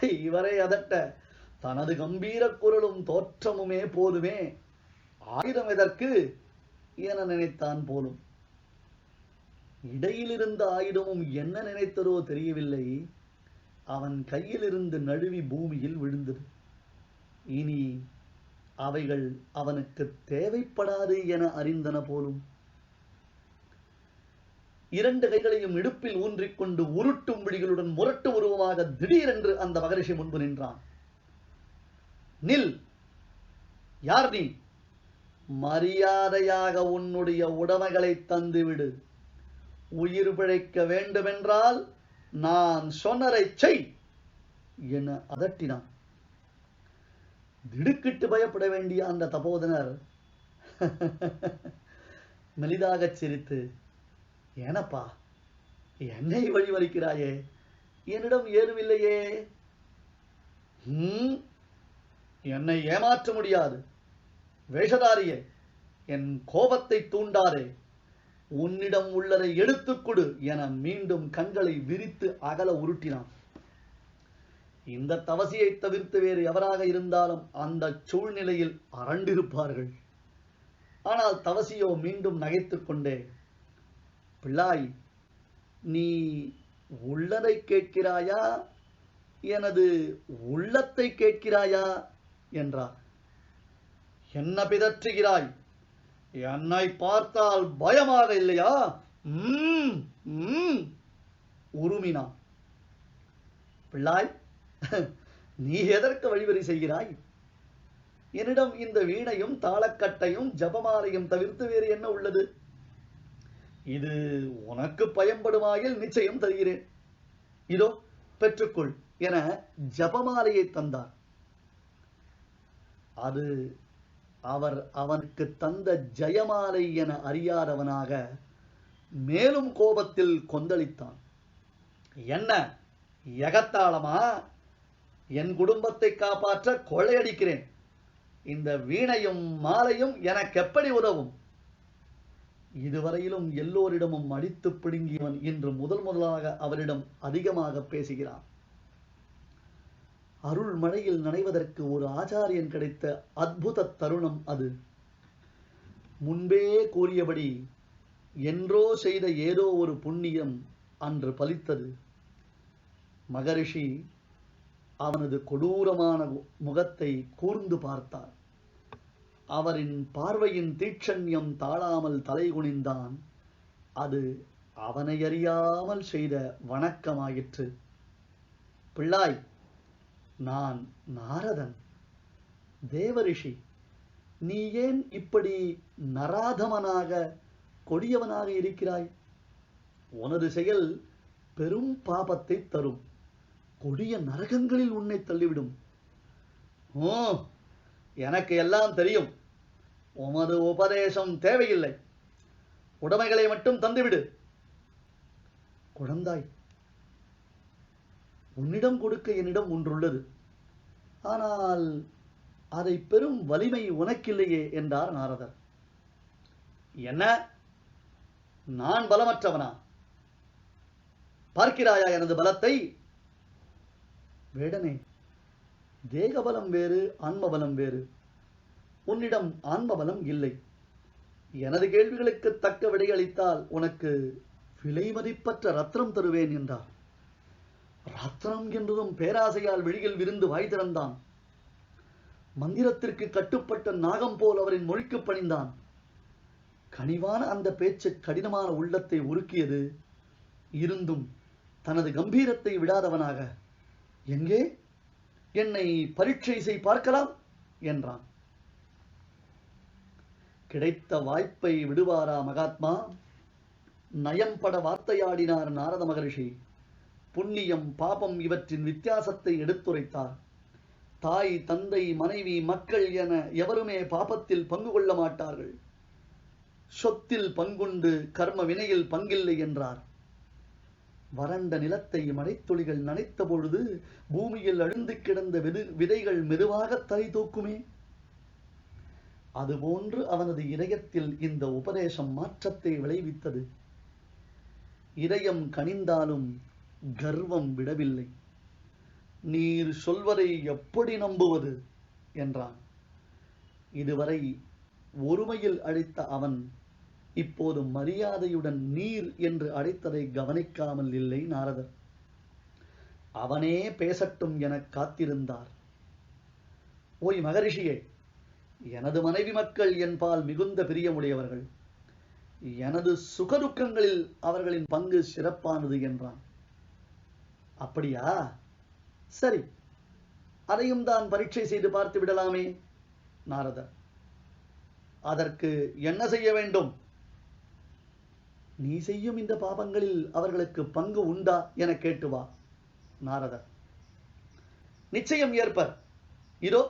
இவரை அதட்ட தனது கம்பீர குரலும் தோற்றமுமே போதுமே, ஆயுதம் எதற்கு என நினைத்தான் போலும். இடையில் இருந்த ஆயுதமும் என்ன நினைத்ததோ தெரியவில்லை, அவன் கையிலிருந்து நழுவி பூமியில் விழுந்தது. இனி அவைகள் அவனுக்கு தேவைப்படாது என அறிந்தன போலும். இரண்டு கைகளையும் இடுப்பில் ஊன்றிக்கொண்டு உருட்டும் விழிகளுடன் முரட்டு உருவமாக திடீரென்று அந்த மகரிஷி முன்பு நின்றான். நில், யார் நீ? மரியாதையாக உன்னுடைய உடைமைகளை தந்துவிடு. உயிர் பிழைக்க வேண்டுமென்றால் நான் சொன்னதை செய் என அதட்டினான். திடுக்கிட்டு பயப்பட வேண்டிய அந்த தபோதனர் மெலிதாக சிரித்து, ஏனப்பா என்னை வழிமறிக்கிறாயே, என்னிடம் ஏதுமில்லையே. என்னை ஏமாற்ற முடியாது. வேஷதாரியே, என் கோபத்தை தூண்டாதே. உன்னிடம் உள்ளதை எடுத்துக் கொடு என மீண்டும் கண்களை விரித்து அகல உருட்டினான். இந்த தவசியை தவிர்த்து வேறு எவராக இருந்தாலும் அந்த சூழ்நிலையில் அரண்டிருப்பார்கள். ஆனால் தவசியோ மீண்டும் நகைத்துக் கொண்டே, பிள்ளாய், நீ உள்ளதை கேட்கிறாயா, எனது உள்ளத்தை கேட்கிறாயா என்றார். என்ன பிதற்றுகிறாய்? என்னை பார்த்தால் பயமாக இல்லையா? உருமினான். பிள்ளாய், நீ எதற்கு வழிவரி செய்கிறாய்? என்னிடம் இந்த வீணையும் தாளக்கட்டையும் ஜபமாலையும் தவிர்த்து வேறு என்ன உள்ளது? இது உனக்கு பயன்படுமாயில் நிச்சயம் தருகிறேன். இதோ பெற்றுக்கொள் என ஜபமாலையை தந்தார். அது அவர் அவனுக்கு தந்த ஜெயமாலை என அறியாதவனாக மேலும் கோபத்தில் கொந்தளித்தான். என்ன எகத்தாளமா? என் குடும்பத்தை காப்பாற்ற கொள்ளையடிக்கிறேன். இந்த வீணையும் மாலையும் எனக்கு எப்படி உதவும்? இதுவரையிலும் எல்லோரிடமும் அடித்து பிடுங்கியவன் இன்று முதலாக அவரிடம் அதிகமாக பேசுகிறான். அருள் மழையில் நனைவதற்கு ஒரு ஆச்சாரியன் கிடைத்த அற்புத தருணம் அது. முன்பே கூறியபடி என்றோ செய்த ஏதோ ஒரு புண்ணியம் அன்று பலித்தது. மகரிஷி அவனது கொடூரமான முகத்தை கூர்ந்து பார்த்தார். அவரின் பார்வையின் தீட்சண்யம் தாழாமல் தலை குனிந்தான். அது அவனை அறியாமல் செய்த வணக்கமாயிற்று. பிள்ளாய், நான் நாரதன், தேவரிஷி. நீ ஏன் இப்படி நராதமனாக கொடியவனாக இருக்கிறாய்? உனது செயல் பெரும் பாபத்தை தரும். கொடிய நரகங்களில் உன்னை தள்ளிவிடும். எனக்கு எல்லாம் தெரியும். உமது உபதேசம் தேவையில்லை. உடைமைகளை மட்டும் தந்துவிடு. குழந்தாய், உன்னிடம் கொடுக்க என்னிடம் ஒன்றுள்ளது. ஆனால் அதை பெரும் வலிமை உனக்கில்லையே என்றார் நாரதர். என்ன, நான் பலமற்றவனா? பார்க்கிறாயா எனது பலத்தை? வேடனே, தேகபலம் வேறு, ஆன்மபலம் வேறு. உன்னிடம் ஆன்மபலம் இல்லை. எனது கேள்விகளுக்கு தக்க விடையளித்தால் உனக்கு விலை மதிப்பற்ற ரத்னம் தருவேன் என்றார். ரத்னம் என்றதும் பேராசையால் விழியில் விருந்து வாய் திறந்தான். மந்திரத்திற்கு கட்டுப்பட்ட நாகம் போல் அவரின் மொழிக்கு பணிந்தான். கனிவான அந்த பேச்சு கடினமான உள்ளத்தை உருக்கியது. இருந்தும் தனது கம்பீரத்தை விடாதவனாக, எங்கே என்னை பரீட்சை செய் பார்க்கலாம் என்றான். கிடைத்த வாய்ப்பை விடுவாரா மகாத்மா? நயம்பட வார்த்தையாடினார் நாரத மகரிஷி. புண்ணியம் பாபம் இவற்றின் வித்தியாசத்தை எடுத்துரைத்தார். தாய், தந்தை, மனைவி, மக்கள் என எவருமே பாபத்தில் பங்கு கொள்ள மாட்டார்கள். சொத்தில் பங்குண்டு கர்ம வினையில் பங்கில்லை என்றார். வறண்ட நிலத்தை மழைத்துளிகள் நனைத்த பொழுது பூமியில் அழுந்து கிடந்த விதைகள் மெதுவாக தலை தூக்குமே. அதுபோன்று அவனது இதயத்தில் இந்த உபதேசம் மாற்றத்தை விளைவித்தது. இதயம் கனிந்தாலும் கர்வம் விடவில்லை. நீர் சொல்வதை எப்படி நம்புவது என்றான். இதுவரை ஒருமையில் அழைத்த அவன் இப்போது மரியாதையுடன் நீர் என்று அழைத்ததை கவனிக்காமல் இல்லை நாரதர். அவனே பேசட்டும் என காத்திருந்தார். ஓய் மகரிஷியே, எனது மனைவி மக்கள் என்பால் மிகுந்த பிரியமுடையவர்கள். எனது சுகதுக்கங்களில் அவர்களின் பங்கு சிறப்பானது என்றான். அப்படியா? சரி, அதையும் தான் பரீட்சை செய்து பார்த்து விடலாமே. நாரதர்: அதற்கு என்ன செய்ய வேண்டும்? நீ செய்யும் இந்த பாபங்களில் அவர்களுக்கு பங்கு உண்டா என கேட்டு வா. நாரதர்: நிச்சயம் ஏற்பர், இதோ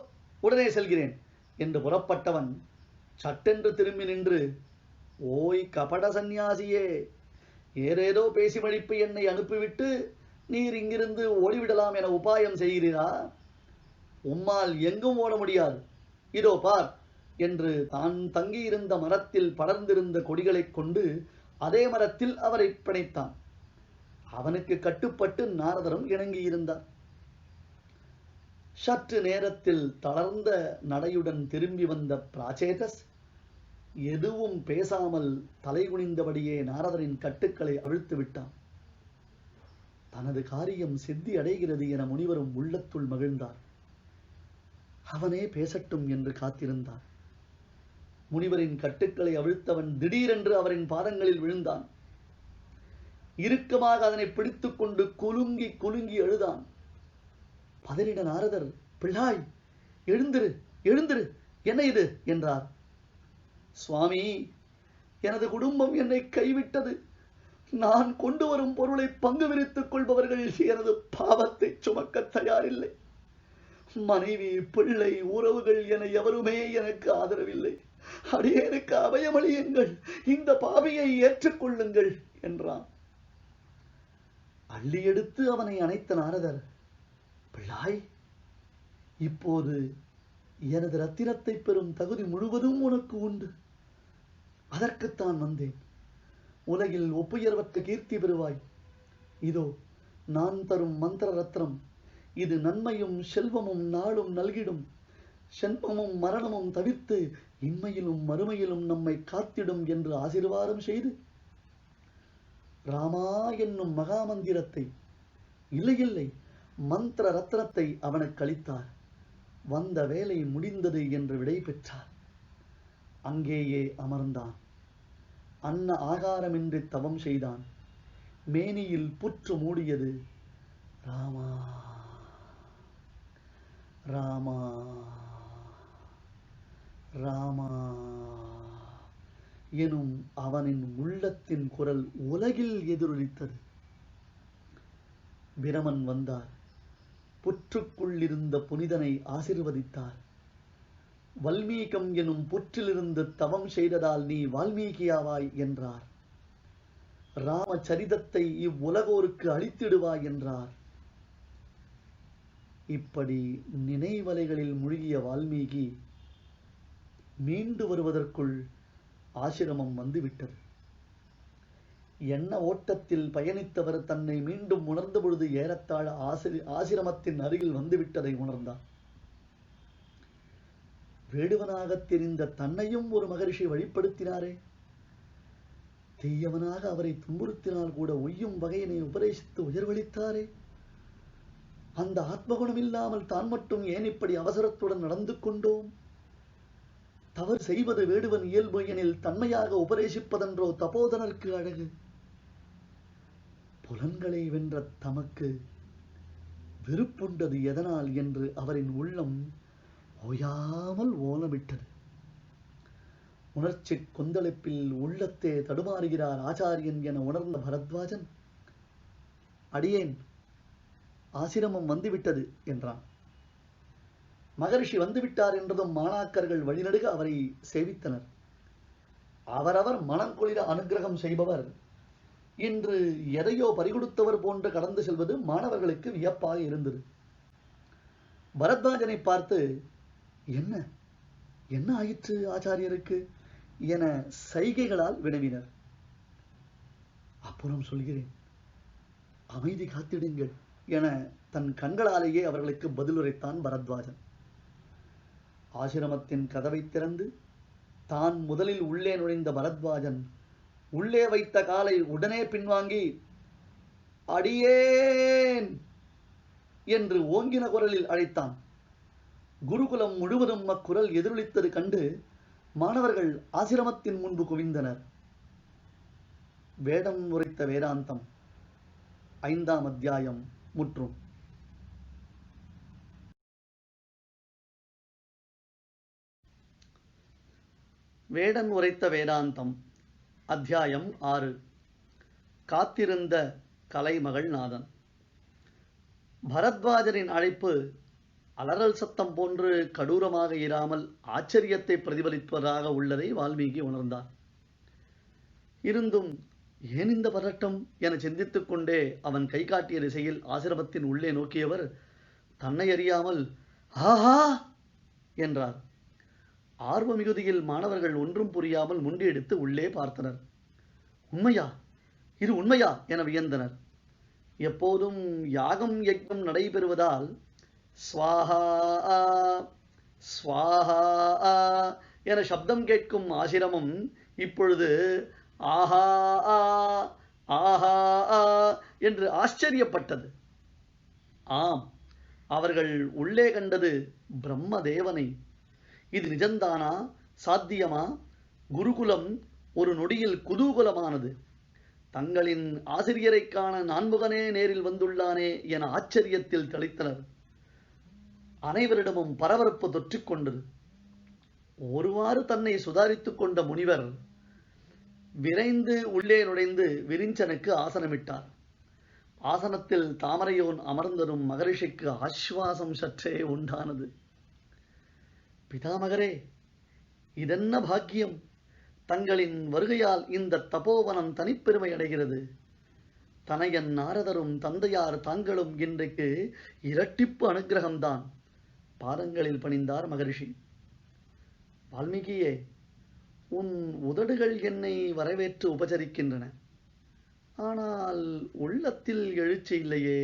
உடனே செல்கிறேன் என்று புறப்பட்டவன் சட்டென்று திரும்பி நின்று, ஓய் கபட சந்நியாசியே, ஏதேதோ பேசி மழிப்பு என்னை அனுப்பிவிட்டு நீர் இங்கிருந்து ஓடிவிடலாம் என உபாயம் செய்கிறீரா? உம்மால் எங்கும் ஓட முடியாது. இதோ பார் என்று தான் தங்கியிருந்த மரத்தில் படர்ந்திருந்த கொடிகளைக் கொண்டு அதே மரத்தில் அவரை பிணைத்தான். அவனுக்கு கட்டுப்பட்டு நாரதரும் இணங்கியிருந்தார். சற்று நேரத்தில் தளர்ந்த நடையுடன் திரும்பி வந்த பிராச்சேதஸ் எதுவும் பேசாமல் தலைகுனிந்தபடியே நாரதரின் கட்டுக்களை அவிழ்த்து விட்டான். தனது காரியம் சித்தி அடைகிறது என முனிவரும் உள்ளத்துள் மகிழ்ந்தார். அவனே பேசட்டும் என்று காத்திருந்தார். முனிவரின் கட்டுக்களை அவிழ்த்தவன் திடீரென்று அவரின் பாதங்களில் விழுந்தான். இறுக்கமாக அதனை பிடித்துக் கொண்டு குலுங்கி குலுங்கி அழுதான். பதறிட நாரதர், பிள்ளாய், எழுந்திரு, எழுந்திரு, என்ன இது என்றார். சுவாமி, எனது குடும்பம் என்னை கைவிட்டது. நான் கொண்டு வரும் பொருளை பங்கு விரித்துக் கொள்பவர்கள் எனது பாவத்தை சுமக்க தயாரில்லை. மனைவி, பிள்ளை, உறவுகள் என எவருமே எனக்கு ஆதரவில்லை. அடியேனுக்கு அபயமளியுங்கள், இந்த பாவியை ஏற்றுக்கொள்ளுங்கள் என்றான். அள்ளி எடுத்து அவனை அணைத்த நாரதர், பிள்ளாய், இப்போது எனது ரத்தினத்தை பெறும் தகுதி முழுவதும் உனக்கு உண்டு. அதற்குத்தான் வந்தேன். உலகில் ஒப்புயர்வற்ற கீர்த்தி பெறுவாய். இதோ நான் தரும் மந்திர ரத்னம். இது நன்மையும் செல்வமும் நாளும் நல்கிடும். செல்வமும் மரணமும் தவிர்த்து இன்மையிலும் மறுமையிலும் நம்மை காத்திடும் என்று ஆசீர்வாதம் செய்து ராமா என்னும் மகாமந்திரத்தை, இல்லை இல்லை, மந்திர ரத்னத்தை அவனுக்கு அளித்தார். வந்த வேலை முடிந்தது என்று விடை பெற்றார். அங்கேயே அமர்ந்தான். அன்ன ஆகாரமின்றி தவம் செய்தான். மேனியில் புற்று மூடியது. ராமா ராமா ராமா எனும் அவனின் உள்ளத்தின் குரல் உலகில் எதிரொலித்தது. பிரமன் வந்தார். புற்றுக்குள் இருந்த புனிதனை ஆசிர்வதித்தார். வல்மீகம் எனும் புற்றிலிருந்து தவம் செய்ததால் நீ வால்மீகியாவாய் என்றார். ராமச்சரிதத்தை இவ்வுலகோருக்கு அளித்திடுவாய் என்றார். இப்படி நினைவலைகளில் மூழ்கிய வால்மீகி மீண்டு வருவதற்குள் ஆசிரமம் வந்துவிட்டது. எண்ண ஓட்டத்தில் பயணித்தவர் தன்னை மீண்டும் உணர்ந்த பொழுது ஏறத்தாழ ஆசிரமத்தின் அருகில் வந்துவிட்டதை உணர்ந்தார். வேடுவனாக தெரிந்த தன்னையும் ஒரு மகரிஷி வழிப்படுத்தினாரே. தீயவனாக அவரை துன்புறுத்தினால் கூட ஒய்யும் வகையினை உபதேசித்து உயர்வளித்தாரே. அந்த ஆத்மகுணம் இல்லாமல் தான் மட்டும் ஏன் இப்படி அவசரத்துடன் நடந்து கொண்டோம்? தவறு செய்வது வேடுவன் இயல்பு எனில் தன்மையாக உபதேசிப்பதென்றோ தபோதனருக்கு அழகு. புலன்களை வென்ற தமக்கு வெறுப்புண்டது எதனால் என்று அவரின் உள்ளம் ஓயாமல் ஓலமிட்டது. உணர்ச்சி கொந்தளிப்பில் உள்ளத்தே தடுமாறுகிறார் ஆச்சாரியன் என உணர்ந்த பரத்வாஜன், அடியேன், ஆசிரமம் வந்துவிட்டது என்றான். மகரிஷி வந்துவிட்டார் என்றதும் மாணாக்கர்கள் வழிநடுக அவரை சேவித்தனர். அவரவர் மனங்குளிர அனுகிரகம் செய்பவர் இன்று எதையோ பறிகொடுத்தவர் போன்று கடந்து செல்வது மாணவர்களுக்கு வியப்பாக இருந்தது. பரத்வாஜனை பார்த்து, என்ன என்ன ஆயிற்று ஆச்சாரியருக்கு என சைகைகளால் வினவினர். அப்புறம் சொல்கிறேன், அமைதி காத்திடுங்கள் என தன் கண்களாலேயே அவர்களுக்கு பதிலுரைத்தான் பரத்வாஜன். ஆசிரமத்தின் கதவை திறந்து தான் முதலில் உள்ளே நுழைந்த பரத்வாஜன் உள்ளே வைத்த காலை உடனே பின்வாங்கி, அடியேன் என்று ஓங்கின குரலில் அழைத்தான். குருகுலம் முழுவதும் அக்குரல் எதிரொலித்தது கண்டு மாணவர்கள் ஆசிரமத்தின் முன்பு குவிந்தனர். வேடம் உரைத்த வேதாந்தம் 5ஆம் அத்தியாயம் முற்றும். வேடன் உரைத்த வேதாந்தம் அத்தியாயம் 6. காத்திருந்த கலைமகள் நாதன். பரத்வாஜரின் அழைப்பு அலறல் சத்தம் போன்று கடூரமாக இராமல் ஆச்சரியத்தை பிரதிபலிப்பதாக உள்ளதை வால்மீகி உணர்ந்தார். இருந்தும் ஏன் இந்த பதட்டம் என சிந்தித்துக் கொண்டே அவன் கை காட்டிய திசையில் ஆசிரமத்தின் உள்ளே நோக்கியவர் தன்னை அறியாமல் ஆஹா என்றார். ஆர்வ மிகுதியில் மாணவர்கள் ஒன்றும் புரியாமல் முண்டியெடுத்து உள்ளே பார்த்தனர். உண்மையா, இது உண்மையா என வியந்தனர். எப்போதும் யாகம் யஜ்ஞம் நடைபெறுவதால் ஸ்வாஹா ஸ்வாஹா என சப்தம் கேட்கும் ஆசிரமம் இப்பொழுது ஆஹா ஆஹா என்று ஆச்சரியப்பட்டது. ஆம், அவர்கள் உள்ளே கண்டது பிரம்மதேவனை. இது நிஜந்தானா, சாத்தியமா? குருகுலம் ஒரு நொடியில் குதூகலமானது. தங்களின் ஆசிரியரை காண நான்முகனே நேரில் வந்துள்ளானே என ஆச்சரியத்தில் திளைத்தனர். அனைவரிடமும் பரபரப்பு தொற்றிக்கொண்டது. ஒருவாறு தன்னை சுதாரித்துக் கொண்ட முனிவர் விரைந்து உள்ளே நுழைந்து விரிஞ்சனுக்கு ஆசனமிட்டார். ஆசனத்தில் தாமரையோன் அமர்ந்ததும் மகரிஷிக்கு ஆஸ்வாசம் சற்றே உண்டானது. பிதாமகரே, இதென்ன பாக்கியம்! தங்களின் வருகையால் இந்த தபோவனம் தனிப்பெருமை அடைகிறது. தனையன் நாரதரும் தந்தையார் தாங்களும் இன்றைக்கு இரட்டிப்பு அனுக்கிரகம்தான். பாதங்களில் பணிந்தார் மகரிஷி. வால்மீகியே, உன் உதடுகள் என்னை வரவேற்று உபசரிக்கின்றன. ஆனால் உள்ளத்தில் எழுச்சி இல்லையே.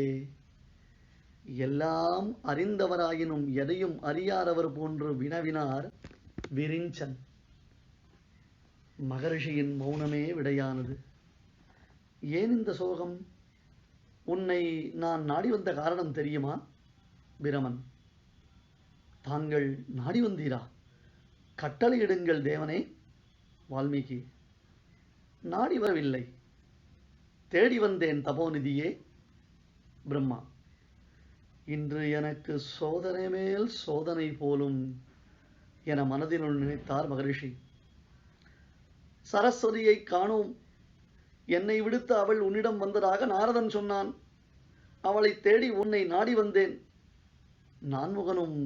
எல்லாம் அறிந்தவராயினும் எதையும் அறியாதவர் போன்று வினவினார் விரிஞ்சன். மகரிஷியின் மௌனமே விடையானது. ஏன் இந்த சோகம்? உன்னை நான் நாடி வந்த காரணம் தெரியுமா? பிரமன். தாங்கள் நாடி வந்தீரா? கட்டளையிடுங்கள் தேவனே. வால்மீகி. நாடி வரவில்லை, தேடி வந்தேன் தபோநிதியே. பிரம்மா. இன்று எனக்கு சோதனை மேல் சோதனை போலும் என மனதினுள் நினைத்தார் மகரிஷி. சரஸ்வதியை காணோம். என்னை விடுத்து அவள் உன்னிடம் வந்ததாக நாரதன் சொன்னான். அவளை தேடி உன்னை நாடி வந்தேன். நான்முகனும்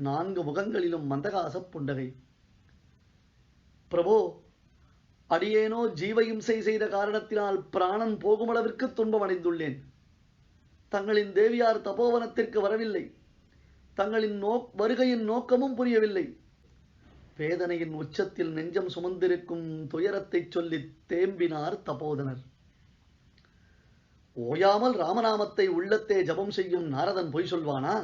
4 முகங்களிலும் மந்தகாச புண்டகை. பிரபோ, அடியேனோ ஜீவஹிம்சை செய்த காரணத்தினால் பிராணன் போகுமளவிற்கு துன்பம் அடைந்துள்ளேன். தங்களின் தேவியார் தபோவனத்திற்கு வரவில்லை. தங்களின் வருகையின் நோக்கமும் புரியவில்லை. வேதனையின் உச்சத்தில் நெஞ்சம் சுமந்திருக்கும் துயரத்தை சொல்லி தேம்பினார் தபோதனர். ஓயாமல் ராமநாமத்தை உள்ளத்தே ஜபம் செய்யும் நாரதன் பொய் சொல்வானா?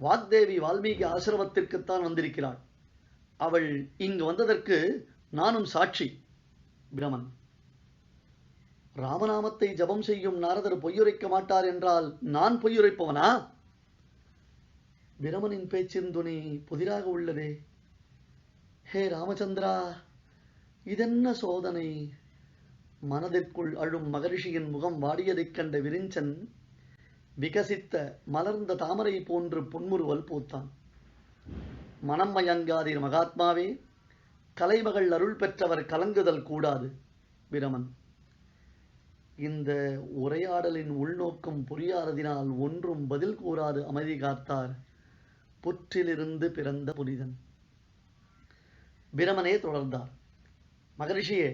வாக்தேவி வால்மீகி ஆசிரமத்திற்குத்தான் வந்திருக்கிறாள். அவள் இங்கு வந்ததற்கு நானும் சாட்சி. பிரமன். ராமநாமத்தை ஜபம் செய்யும் நாரதர் பொய்யுரைக்க மாட்டார் என்றால் நான் பொய்யுரைப்பவனா? பிரமனின் பேச்சின் துணி புதிராக உள்ளதே. ஹே ராமச்சந்திரா, இதென்ன சோதனை? மனதிற்குள் அழும் மகரிஷியின் முகம் வாடியதைக் கண்ட விரிஞ்சன் விகசித்த மலர்ந்த தாமரை போன்று புன்முறுவல் பூத்தான். மனம் மயங்காதீர் மகாத்மாவே. கலைமகள் அருள் பெற்றவர் கலங்குதல் கூடாது. பிரமன். இந்த உரையாடலின் உள்நோக்கம் புரியாததினால் ஒன்றும் பதில் கூறாது அமைதி காத்தார் புற்றிலிருந்து பிறந்த புனிதன். பிரமனே தொடர்ந்தார். மகரிஷியே,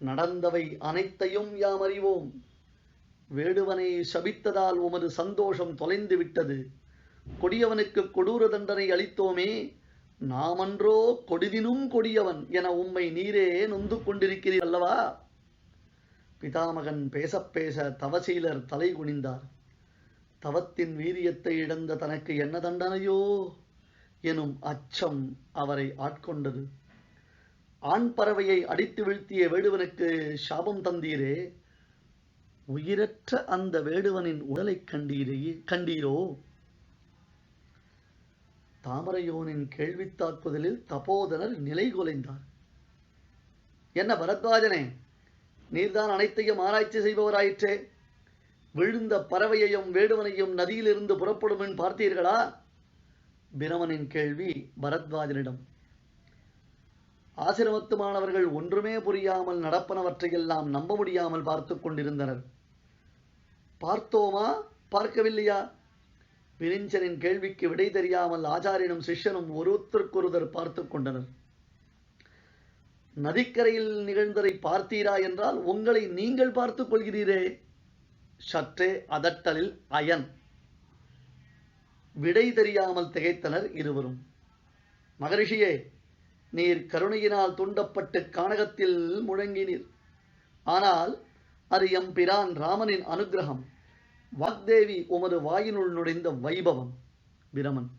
நடந்தவை அனைத்தையும் யாம் அறிவோம். வேடுவனை சபித்ததால் உமது சந்தோஷம் தொலைந்து விட்டது. கொடியவனுக்கு கொடூர தண்டனை அளித்தோமே, நாமன்றோ கொடிதினும் கொடியவன் என உம்மை நீரே நொந்து கொண்டிருக்கிறீர் அல்லவா? பிதாமகன் பேசப் பேச தவசீலர் தலை குனிந்தார். தவத்தின் வீரியத்தை இழந்த தனக்கு என்ன தண்டனையோ எனும் அச்சம் அவரை ஆட்கொண்டது. ஆண் பறவையை அடித்து வீழ்த்திய வேடுவனுக்கு சாபம் தந்தீரே, உயிரற்ற அந்த வேடுவனின் உடலை கண்டீரோ? தாமரையோனின் கேள்வித்தாக்குதலில் தபோதனர் நிலை குலைந்தார். என்ன பரத்வாஜனே, நீர்தான் அனைத்தையும் ஆராய்ச்சி செய்பவராயிற்றே, விழுந்த பறவையையும் வேடுவனையும் நதியிலிருந்து புறப்படுமென் பார்த்தீர்களா? பிரமனின் கேள்வி பரத்வாஜனிடம். ஆசிரமத்து மாணவர்கள் ஒன்றுமே புரியாமல் நடப்பனவற்றையெல்லாம் நம்ப முடியாமல் பார்த்து கொண்டிருந்தனர். பார்த்தோமா, பார்க்கவில்லையா? விரிஞ்சனின் கேள்விக்கு விடை தெரியாமல் ஆச்சாரியனும் சிஷ்யனும் ஒருத்தருக்கொருவர் பார்த்து கொண்டனர். நதிக்கரையில் நிகழ்ந்ததை பார்த்தீரா என்றால் உங்களை நீங்கள் பார்த்துக் கொள்கிறீரே. சற்றே அதட்டலில் அயன். விடை தெரியாமல் திகைத்தனர் இருவரும். மகரிஷியே, நீர் கருணையினால் தூண்டப்பட்டு கானகத்தில் முழங்கினீர். ஆனால் அது எம் பிரான் ராமனின் அனுகிரகம். வாக்தேவி உமது வாயினுள் நுழைந்த வைபவம். பிரமன்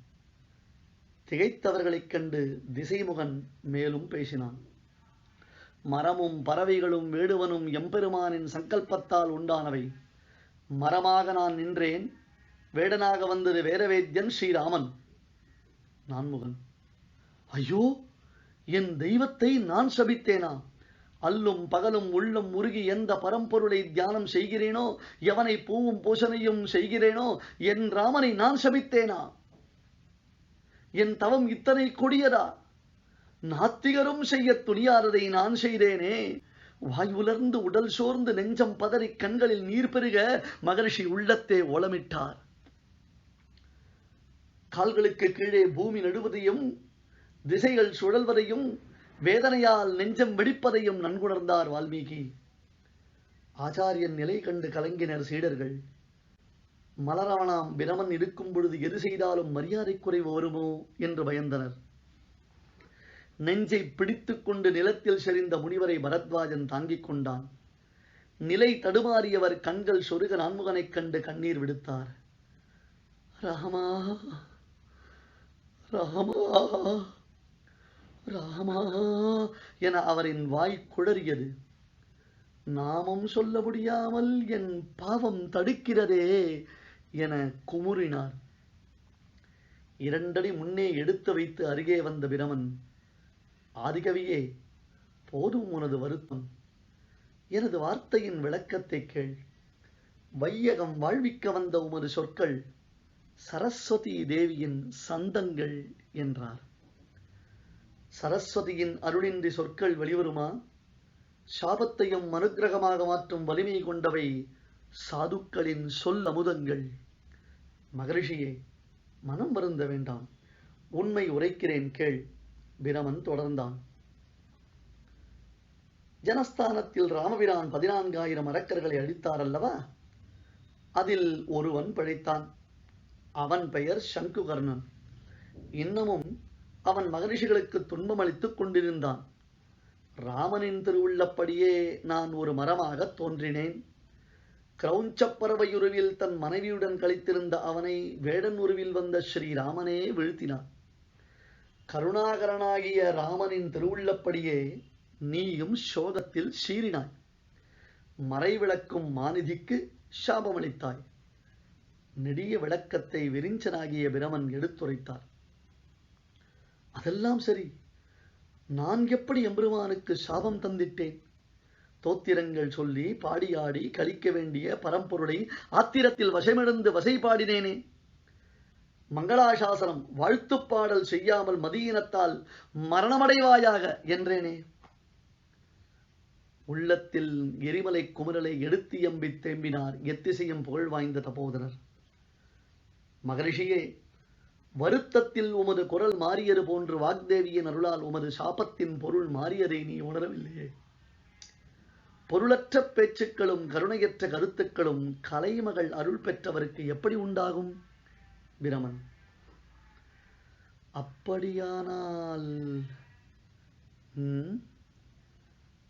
திகைத்தவர்களைக் கண்டு திசைமுகன் மேலும் பேசினான். மரமும் பறவைகளும் வேடுவனும் எம்பெருமானின் சங்கல்பத்தால் உண்டானவை. மரமாக நான் நின்றேன், வேடனாக வந்தது வேதவேத்யன் ஸ்ரீராமன். நான்முகன், ஐயோ, என் தெய்வத்தை நான் சபித்தேனா? அல்லும் பகலும் உள்ளம் உருகி எந்த பரம்பொருளை தியானம் செய்கிறேனோ, எவனை பூவும் பூசனையும் செய்கிறேனோ, என் ராமனை நான் சபித்தேனா? என் தவம் இத்தனை கொடியதா? நாத்திகரும் செய்ய துணியாததை நான் செய்தேனே. வாய் உலர்ந்து உடல் சோர்ந்து நெஞ்சம் பதறி கண்களில் நீர் பெருக மகரிஷி உள்ளத்தே ஓலமிட்டார். கால்களுக்கு கீழே பூமி நடுவதையும் திசைகள் சுழல்வதையும் வேதனையால் நெஞ்சம் வெடிப்பதையும் நன்குணர்ந்தார் வால்மீகி. ஆச்சாரியன் நிலை கண்டு கலங்கினர் சீடர்கள். மலரானாம் பிரமன் இருக்கும் பொழுது எது செய்தாலும் மரியாதை குறைவு வருமோ என்று பயந்தனர். நெஞ்சை பிடித்துக் கொண்டு நிலத்தில் செறிந்த முனிவரை பரத்வாஜன் தாங்கிக் கொண்டான். நிலை தடுமாறியவர் கண்கள் சொருக நான்முகனைக் கண்டு கண்ணீர் விடுத்தார். ராமா, ராமா, ராமா என அவரின் வாய் குழறியது. நாமம் சொல்ல முடியாமல் என் பாவம் தடுக்கிறதே என குமுறினார். 2 அடி முன்னே எடுத்து வைத்து அருகே வந்த பிரமன், ஆதிகவியே, போதும் உனது வருத்தம். எனது வார்த்தையின் விளக்கத்தை கேள். வையகம் வாழ்விக்க வந்த உமது சொற்கள் சரஸ்வதி தேவியின் சந்தங்கள் என்றார். சரஸ்வதியின் அருளின்றி சொற்கள் வெளிவருமா? சாபத்தையும் அனுக்கிரகமாக மாற்றும் வலிமை கொண்டவை சாதுக்களின் சொல் அமுதங்கள். மகரிஷியே, மனம் வருந்த வேண்டாம், உண்மை உரைக்கிறேன் கேள். பிரமன் தொடர்ந்தான். ஜனஸ்தானத்தில் ராமபிரான் 14,000 அரக்கர்களை அழித்தார் அல்லவா? அதில் ஒருவன் பிழைத்தான். அவன் பெயர் சங்குகர்ணன். இன்னமும் அவன் மகரிஷிகளுக்கு துன்பம் அளித்துக் கொண்டிருந்தான். ராமனின் திருவுள்ளப்படியே நான் ஒரு மரமாக தோன்றினேன். கிரௌஞ்சப் பறவையுருவில் தன் மனைவியுடன் கழித்திருந்த அவனை வேடன் உருவில் வந்த ஸ்ரீராமனே வீழ்த்தினார். கருணாகரனாகிய ராமனின் திருவுள்ளப்படியே நீயும் சோகத்தில் சீறினாய். மறைவிளக்கும் மாநிதிக்கு சாபமளித்தாய். நெடிய விளக்கத்தை விரிஞ்சனாகிய பிரமன் எடுத்துரைத்தார். அதெல்லாம் சரி, நான் எப்படி எம்பெருமானுக்கு சாபம் தந்திட்டேன்? தோத்திரங்கள் சொல்லி பாடியாடி கழிக்க வேண்டிய பரம்பொருளை ஆத்திரத்தில் வசமிழந்து வசை பாடினேனே. மங்களாசாசனம் வாழ்த்துப்பாடல் செய்யாமல் மதியினத்தால் மரணமடைவாயாக என்றேனே. உள்ளத்தில் எரிமலை குமரலை எடுத்து எம்பி தேம்பினார் எத்திசையும் புகழ் வாய்ந்த தபோதனர். மகரிஷியே, வருத்தத்தில் உமது குரல் மாறியது போன்று வாக்தேவியின் அருளால் உமது சாபத்தின் பொருள் மாறியதை நீ உணரவில்லையே. பொருளற்ற பேச்சுக்களும் கருணையற்ற கருத்துக்களும் கலைமகள் அருள் பெற்றவருக்கு எப்படி உண்டாகும்? பிரமன், அப்படியானால்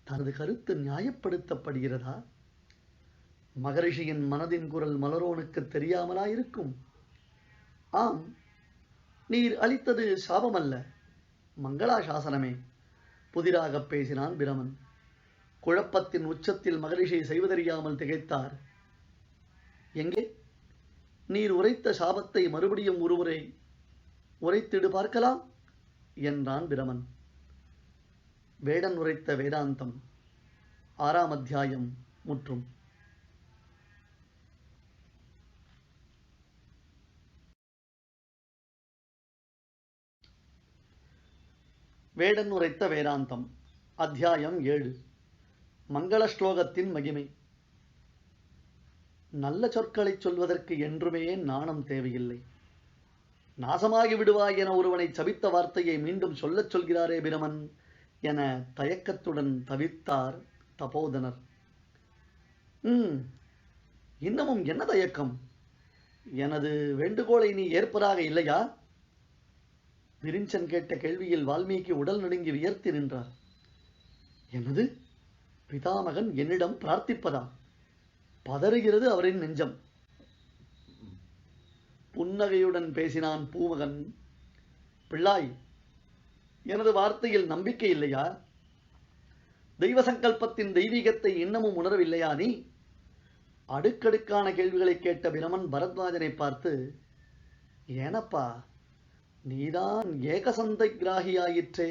தனது கருத்து நியாயப்படுத்தப்படுகிறதா? மகரிஷியின் மனதின் குரல் மலரோனுக்கு தெரியாமலா இருக்கும்? ஆம், நீர் அளித்தது சாபமல்ல, மங்களாசாசனமே. புதிராகப் பேசினான் பிரமன். குழப்பத்தின் உச்சத்தில் மகரிஷி செய்வதறியாமல் திகைத்தார். எங்கே? நீர் உரைத்த சாபத்தை மறுபடியும் ஒருமுறை உரைத்திடு பார்க்கலாம் என்றான் பிரமன். வேடன் உரைத்த வேதாந்தம் 6ஆம் அத்தியாயம் முற்றும். வேடன் உரைத்த வேதாந்தம் அத்தியாயம் 7. மங்கள ஸ்லோகத்தின் மகிமை. நல்ல சொற்களைச் சொல்வதற்கு என்றுமே நாணம் தேவையில்லை. நாசமாகி விடுவாய் என ஒருவனை சபித்த வார்த்தையை மீண்டும் சொல்லச் சொல்கிறாரே பிரமன் என தயக்கத்துடன் தவித்தார் தபோதனர். இன்னமும் என்ன தயக்கம்? எனது வேண்டுகோளை நீ ஏற்பதாக இல்லையா? விரிஞ்சன் கேட்ட கேள்வியில் வால்மீகி உடல் நடுங்கி வியர்த்து நின்றார். என்னது? பிதாமகன் என்னிடம் பிரார்த்திப்பதா? பதறுகிறது அவரின் நெஞ்சம். புன்னகையுடன் பேசினான் பூமகன். பிள்ளாய், எனது வார்த்தையில் நம்பிக்கை இல்லையா? தெய்வ சங்கல்பத்தின் தெய்வீகத்தை இன்னமும் உணரவில்லையா நீ? அடுக்கடுக்கான கேள்விகளை கேட்ட பிரமன் பரத்வாஜனை பார்த்து, ஏனப்பா, நீதான் ஏகசந்தை கிராகியாயிற்றே.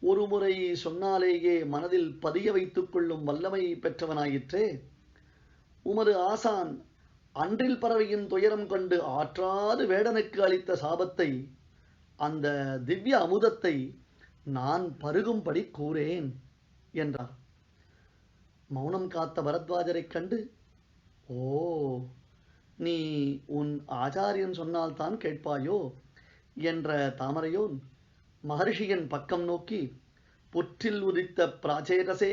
ஒரு முறை சொன்னாலேயே மனதில் பதிய வைத்துக் கொள்ளும் வல்லமை பெற்றவனாயிற்றே. உமது ஆசான் அன்றில் பறவையின் துயரம் கண்டு ஆற்றாது வேடனுக்கு அளித்த சாபத்தை, அந்த திவ்ய அமுதத்தை நான் பருகும்படி கூறேன் என்றார். மௌனம் காத்த பரத்வாஜரைக் கண்டு, ஓ, நீ உன் ஆச்சாரியன் சொன்னால்தான் கேட்பாயோ என்ற தாமரையோன் மகர்ஷியின் பக்கம் நோக்கி, புற்றில் உதித்த பிராச்சேரசே,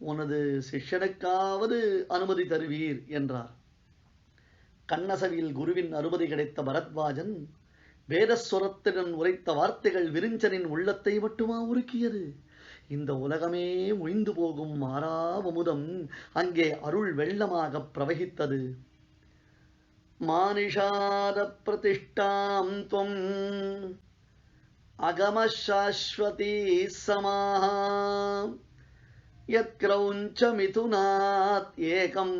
உனது சிஷ்யனுக்காவது அனுமதி தருவீர் என்றார். கண்ணசவியில் குருவின் அனுமதி கிடைத்த பரத்வாஜன் வேதஸ்வரத்துடன் உரைத்த வார்த்தைகள் விரிஞ்சனின் உள்ளத்தை மட்டுமா உருக்கியது? இந்த உலகமே மொய்ந்து போகும் மாறாவமுதம் அங்கே அருள் வெள்ளமாக பிரவகித்தது. மானிஷாத பிரதிஷ்டாம் த்வம் அகமசாஸ்வதி சமாஹ யத் க்ரௌஞ்ச மிதுனாத் ஏகம்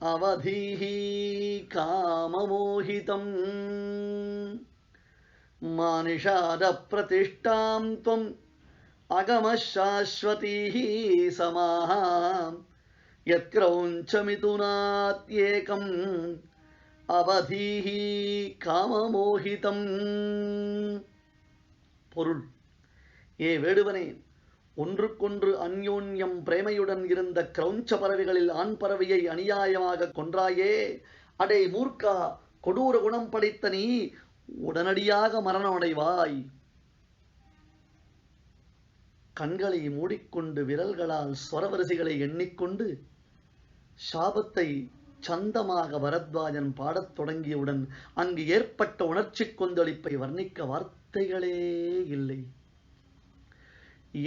அவதீஹி காமமோஹிதம். மானிஷாத பிரதிஷ்டாம் த்வம் அகமசாஸ்வதி சமாஹ யத் க்ரௌஞ்ச மிதுனாத் ஏகம் அவதீஹி காமமோஹிதம். பொருள்: ஏ வேடுவனே, ஒன்றுக்கொன்று அந்யோன்யம் பிரேமையுடன் இருந்த கிரௌஞ்ச பறவைகளில் ஆண் பறவையை அநியாயமாக கொன்றாயே. அடே மூர்க்கா, கொடூர குணம் படைத்த நீ உடனடியாக மரணமடைவாய். கண்களை மூடிக்கொண்டு விரல்களால் ஸ்வரவரிசைகளை எண்ணிக்கொண்டு சாபத்தை சந்தமாக பரத்வாஜன் பாடத் தொடங்கியவுடன் அங்கு ஏற்பட்ட உணர்ச்சி கொந்தளிப்பை வர்ணிக்க வார்த்தைகளே இல்லை.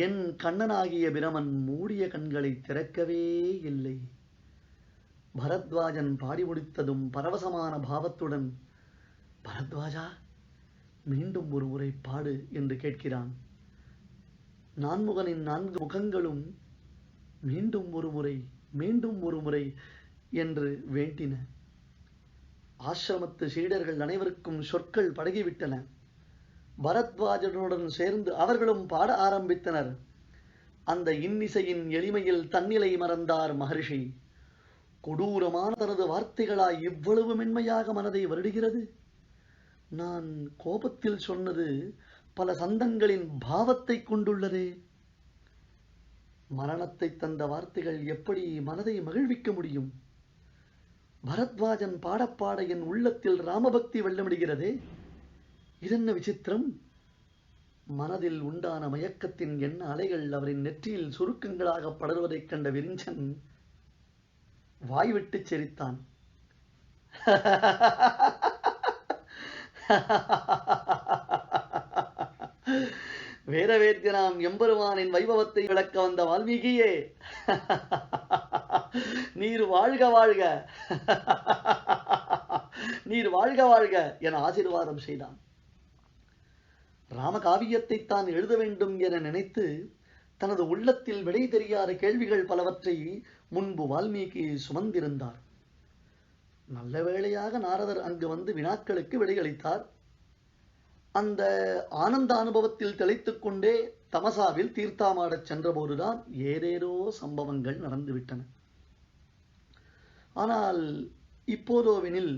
என் கண்ணனாகிய பிரமன் மூடிய கண்களை திறக்கவே இல்லை. பரத்வாஜன் பாடி முடித்ததும் பரவசமான பாவத்துடன், பரத்வாஜா, மீண்டும் ஒரு முறை பாடு என்று கேட்கிறான். நான்முகனின் 4 முகங்களும் மீண்டும் ஒரு முறை, மீண்டும் ஒரு முறை என்று வேண்டின. ஆசிரமத்து சீடர்கள் அனைவருக்கும் சொற்கள் பழகிவிட்டன. பரத்வாஜனுடன் சேர்ந்து அவர்களும் பாட ஆரம்பித்தனர். அந்த இன்னிசையின் எளிமையில் தன்னிலை மறந்தார் மகர்ஷி. கொடூரமான தனது வார்த்தைகளாய் இவ்வளவு மென்மையாக மனதை வருடுகிறது. நான் கோபத்தில் சொன்னது பல சந்தங்களின் பாவத்தை கொண்டுள்ளதே. மரணத்தை தந்த வார்த்தைகள் எப்படி மனதை மகிழ்விக்க முடியும்? பரத்வாஜன் பாடப்பாட என் உள்ளத்தில் ராமபக்தி வெள்ளமிடுகிறதே. இதென்ன விசித்திரம்? மனதில் உண்டான மயக்கத்தின் எண்ண அலைகள் அவரின் நெற்றியில் சுருக்கங்களாக படர்வதைக் கண்ட விரிஞ்சன் வாய்விட்டு சிரித்தான். வேதவேத்யனாம் எம்பெருமானின் வைபவத்தை விளக்க வந்த வால்மீகியே, நீர் வாழ்க வாழ்க, நீர் வாழ்க வாழ்க என ஆசீர்வாதம் செய்தான். ராமகாவியத்தை தான் எழுத வேண்டும் என நினைத்து தனது உள்ளத்தில் விடை தெரியாத கேள்விகள் பலவற்றை முன்பு வால்மீகி சுமந்திருந்தார். நல்ல வேளையாக நாரதர் அங்கு வந்து வினாக்களுக்கு விடையளித்தார். அந்த ஆனந்த அனுபவத்தில் தெளித்துக் கொண்டே தமசாவில் தீர்த்தாமாடச் சென்றபோதுதான் ஏதேதோ சம்பவங்கள் நடந்துவிட்டன. ஆனால் இப்போதோவெனில்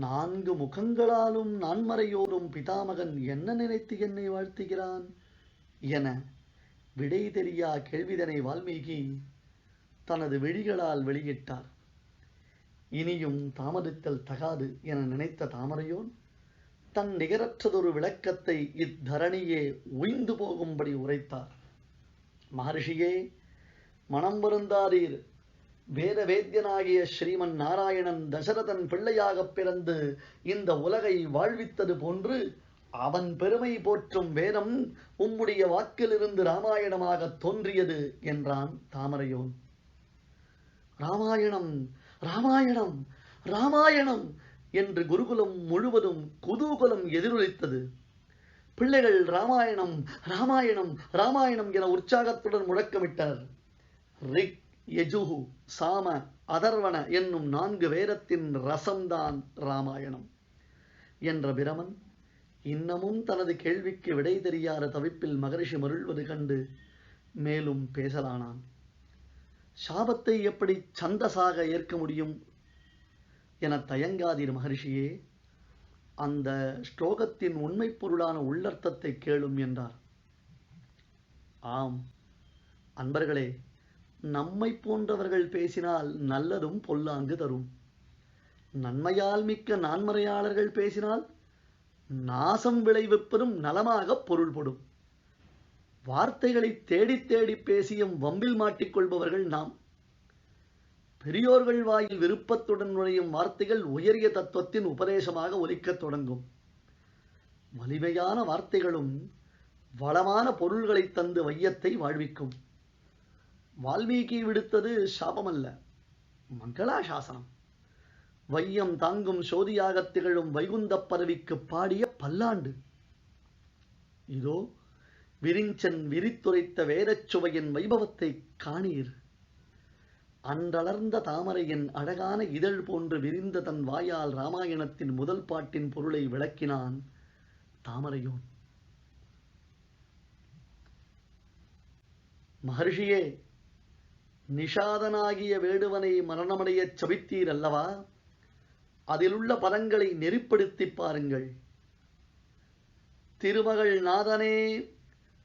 4 முகங்களாலும் நான்மறையோரும் பிதாமகன் என்ன நினைத்து என்னை வாழ்த்துகிறான் என விடை தெரியா கேள்விதனை வால்மீகி தனது விழிகளால் வெளியிட்டார். இனியும் தாமதித்தல் தகாது என நினைத்த தாமரையோன் தன் நிகரற்றதொரு விளக்கத்தை இத்தரணியே உய்ந்து போகும்படி உரைத்தார். மகர்ஷியே, மனம் வருந்தாதீர். வேத வேத்யனாகிய ஸ்ரீமன் நாராயணன் தசரதன் பிள்ளையாகப் பிறந்து இந்த உலகை வாழ்வித்தது போன்று அவன் பெருமை போற்றும் வேதம் உம்முடைய வாக்கிலிருந்து ராமாயணமாக தோன்றியது என்றான் தாமரையோன். ராமாயணம், ராமாயணம், ராமாயணம் என்று குருகுலம் முழுவதும் குதூகலம் எதிரொலித்தது. பிள்ளைகள் ராமாயணம், ராமாயணம், ராமாயணம் என உற்சாகத்துடன் முழக்கமிட்டனர். ரிக், யஜுகு, சாம, அதர்வண என்னும் 4 வேதத்தின் ரசம்தான் ராமாயணம் என்ற பிரமன் இன்னமும் தனது கேள்விக்கு விடை தெரியாத தவிப்பில் மகரிஷி மருள்வது கண்டு மேலும் பேசலானான். சாபத்தை எப்படி சந்தசாக ஏற்க முடியும் என தயங்காதீர் மகரிஷியே. அந்த ஸ்லோகத்தின் உண்மை பொருளான உள்ளர்த்தத்தை கேளும் என்றார். ஆம் அன்பர்களே, நம்மை போன்றவர்கள் பேசினால் நல்லதும் பொல்லாங்கு தரும். நன்மையால் மிக்க நான்மறையாளர்கள் பேசினால் நாசம் விளைவிப்பதும் நலமாக பொருள்படும். வார்த்தைகளை தேடி தேடி பேசியும் வம்பில் மாட்டிக்கொள்பவர்கள் நாம். பெரியோர்கள் வாயில் விருப்பத்துடன் நுழையும் வார்த்தைகள் உயரிய தத்துவத்தின் உபதேசமாக ஒலிக்கத் தொடங்கும். வலிமையான வார்த்தைகளும் வளமான பொருள்களை தந்து வையத்தை வாழ்விக்கும். வால்மீகி விடுத்தது சாபமல்ல, மங்களாசாசனம். வையம் தாங்கும் சோதியாக திகழும் வைகுந்தப் பதவிக்கு பாடிய பல்லாண்டு. இதோ விரிஞ்சன் விரித்துரைத்த வேதச் சுவையின் வைபவத்தை காணீர். அன்றளர்ந்த தாமரையின் அழகான இதழ் போன்று விரிந்த தன் வாயால் ராமாயணத்தின் முதல் பாட்டின் பொருளை விளக்கினான் தாமரையோன். மகர்ஷியே, நிஷாதனாகிய வேடுவனை மரணமடையச் சபித்தீர் அல்லவா? அதிலுள்ள பதங்களை நெறிப்படுத்தி பாருங்கள். திருமகள் நாதனே,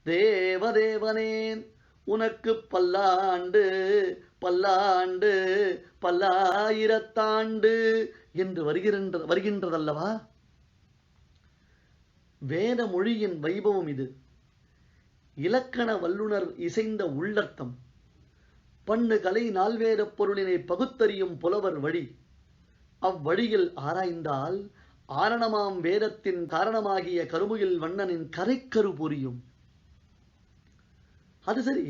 தேவதேவனே, உனக்கு பல்லாண்டு பல்லாண்டு பல்லாயிரத்தாண்டு என்று வருகின்றதல்லவா? வேத மொழியின் வைபவம் இது. இலக்கண வல்லுனர் இசைந்த உள்ளர்த்தம். பண்ணு கலை நால்வேதப் பொருளினை பகுத்தறியும் புலவர் வழி. அவ்வழியில் ஆராய்ந்தால் ஆரணமாம் வேதத்தின் காரணமாகிய கருமுகில் வண்ணனின் கரைக்கரு புரியும். அது சரி,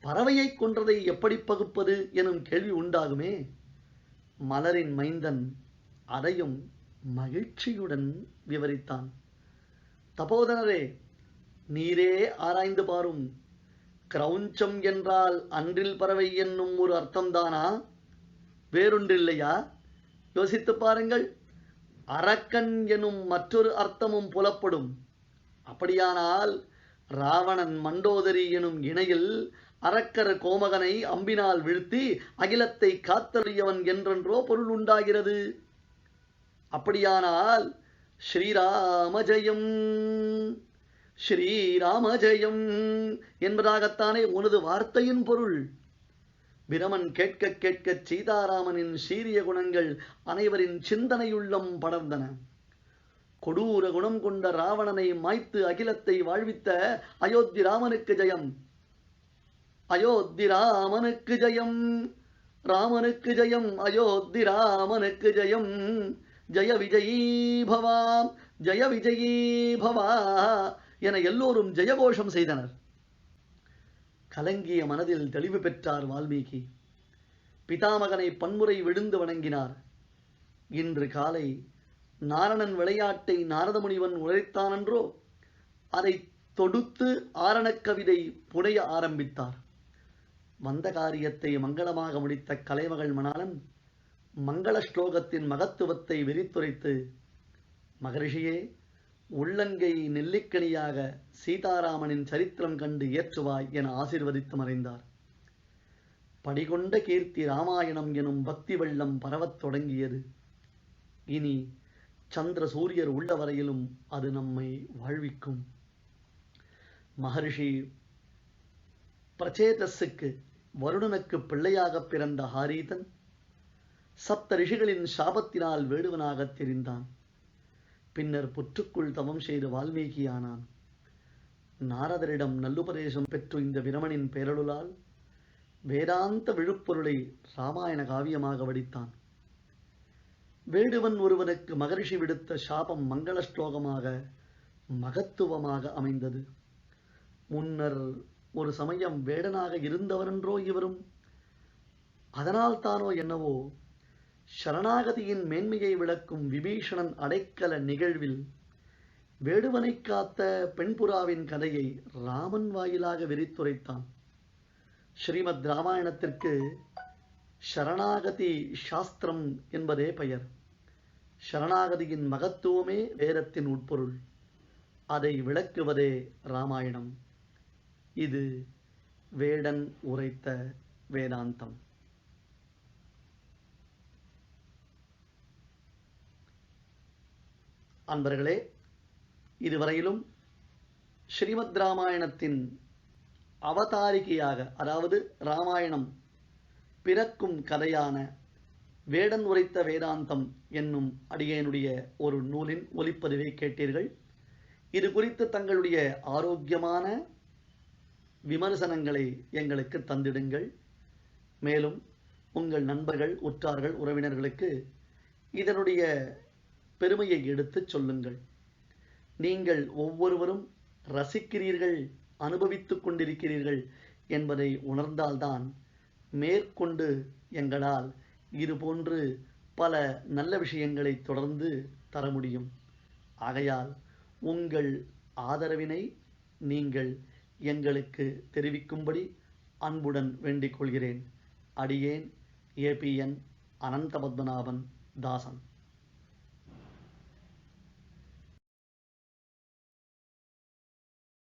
பறவையை கொன்றதை எப்படி பகுப்பது எனும் கேள்வி உண்டாகுமே. மலரின் மைந்தன் அதையும் மகிழ்ச்சியுடன் விவரித்தான். தபோதனரே, நீரே ஆராய்ந்து பாரும். கிரௌஞ்சம் என்றால் அன்றில் பறவை என்னும் ஒரு அர்த்தம்தானா? வேறொன்றில்லையா? யோசித்து பாருங்கள். அரக்கன் எனும் மற்றொரு அர்த்தமும் புலப்படும். அப்படியானால் ராவணன் மண்டோதரி எனும் இணையில் அரக்கர் கோமகனை அம்பினால் வீழ்த்தி அகிலத்தை காத்தறியவன் என்றென்றோ பொருள் உண்டாகிறது. அப்படியானால் ஸ்ரீராம ஜெயம் ஸ்ரீராம ஜெயம் என்பதாகத்தானே உனது வார்த்தையின் பொருள். பிரமன் கேட்க கேட்க சீதாராமனின் சீரிய குணங்கள் அனைவரின் சிந்தனையுள்ளம் படர்ந்தன. கொடூர குணம் கொண்ட ராவணனை மாய்த்து அகிலத்தை வாழ்வித்த அயோத்தி ராமனுக்கு ஜெயம், அயோத்தி ராமனுக்கு ஜெயம், ராமனுக்கு ஜெயம், அயோத்தி ராமனுக்கு ஜெயம், ஜெய விஜயீ பவா, ஜெய விஜயீ பவா என எல்லோரும் ஜெயகோஷம் செய்தனர். கலங்கிய மனதில் தெளிவு பெற்றார் வால்மீகி. பிதாமகனை பன்முறை விழுந்து வணங்கினார். இன்று காலை நாரணன் விளையாட்டை நாரத முனிவன் உரைத்தானன்றோ, அதை தொடுத்து ஆரணக் கவிதை புனைய ஆரம்பித்தார். வந்த காரியத்தை மங்களமாக முடித்த கலைமகள் மணாளன் மங்கள ஸ்லோகத்தின் மகத்துவத்தை விரித்துரைத்து, மகரிஷியே, உள்ளங்கை நெல்லிக்கனியாக சீதாராமனின் சரித்திரம் கண்டு ஏற்றுவாய் என ஆசீர்வதித்து மறைந்தார். படிகொண்ட கீர்த்தி ராமாயணம் எனும் பக்தி வெள்ளம் பரவத் தொடங்கியது. இனி சந்திர சூரியர் உள்ள வரையிலும் அது நம்மை வாழ்விக்கும். மகரிஷி பிரச்சேதஸுக்கு, வருணனுக்கு பிள்ளையாக பிறந்த ஹாரீதன் சப்த ரிஷிகளின் சாபத்தினால் வேடுவனாகத் தெரிந்தான். பின்னர் புற்றுக்குள் தவம் செய்து வால்மீகியானான். நாரதரிடம் நல்லுபதேசம் பெற்று இந்த பிரமனின் பேரருளால் வேதாந்த விழுப்பொருளை ராமாயண காவியமாக வடித்தான். வேடுவன் ஒருவனுக்கு மகரிஷி விடுத்த சாபம் மங்கள ஸ்லோகமாக மகத்துவமாக அமைந்தது. முன்னர் ஒரு சமயம் வேடனாக இருந்தவரென்றோ இவரும். அதனால் தானோ என்னவோ, சரணாகதியின் மேன்மையை விளக்கும் விபீஷணன் அடைக்கல நிகழ்வில் வேடுவனை காத்த பெண்புறாவின் கதையை ராமன் வாயிலாக விரித்துரைத்தான். ஸ்ரீமத் ராமாயணத்திற்கு சரணாகதி சாஸ்திரம் என்பதே பெயர். சரணாகதியின் மகத்துவமே வேதத்தின் உட்பொருள். அதை விளக்குவதே ராமாயணம். இது வேடன் உரைத்த வேதாந்தம். அன்பர்களே, இதுவரையிலும் ஸ்ரீமத் ராமாயணத்தின் அவதாரிகையாக, அதாவது ராமாயணம் பிறக்கும் கதையான வேடன் உரைத்த வேதாந்தம் என்னும் அடியேனுடைய ஒரு நூலின் ஒலிப்பதிவை கேட்டீர்கள். இது குறித்து தங்களுடைய ஆரோக்கியமான விமர்சனங்களை எங்களுக்கு தந்திடுங்கள். மேலும் உங்கள் நண்பர்கள், உற்றார்கள், உறவினர்களுக்கு இதனுடைய பெருமையை எடுத்துச் சொல்லுங்கள். நீங்கள் ஒவ்வொருவரும் ரசிக்கிறீர்கள், அனுபவித்துக் கொண்டிருக்கிறீர்கள் என்பதை உணர்ந்தால்தான் மேற்கொண்டு எங்களால் இதுபோன்று பல நல்ல விஷயங்களை தொடர்ந்து தர முடியும். ஆகையால் உங்கள் ஆதரவினை நீங்கள் எங்களுக்கு தெரிவிக்கும்படி அன்புடன் வேண்டிக் கொள்கிறேன். அடியேன் APN அனந்த பத்மநாபன் தாசன்.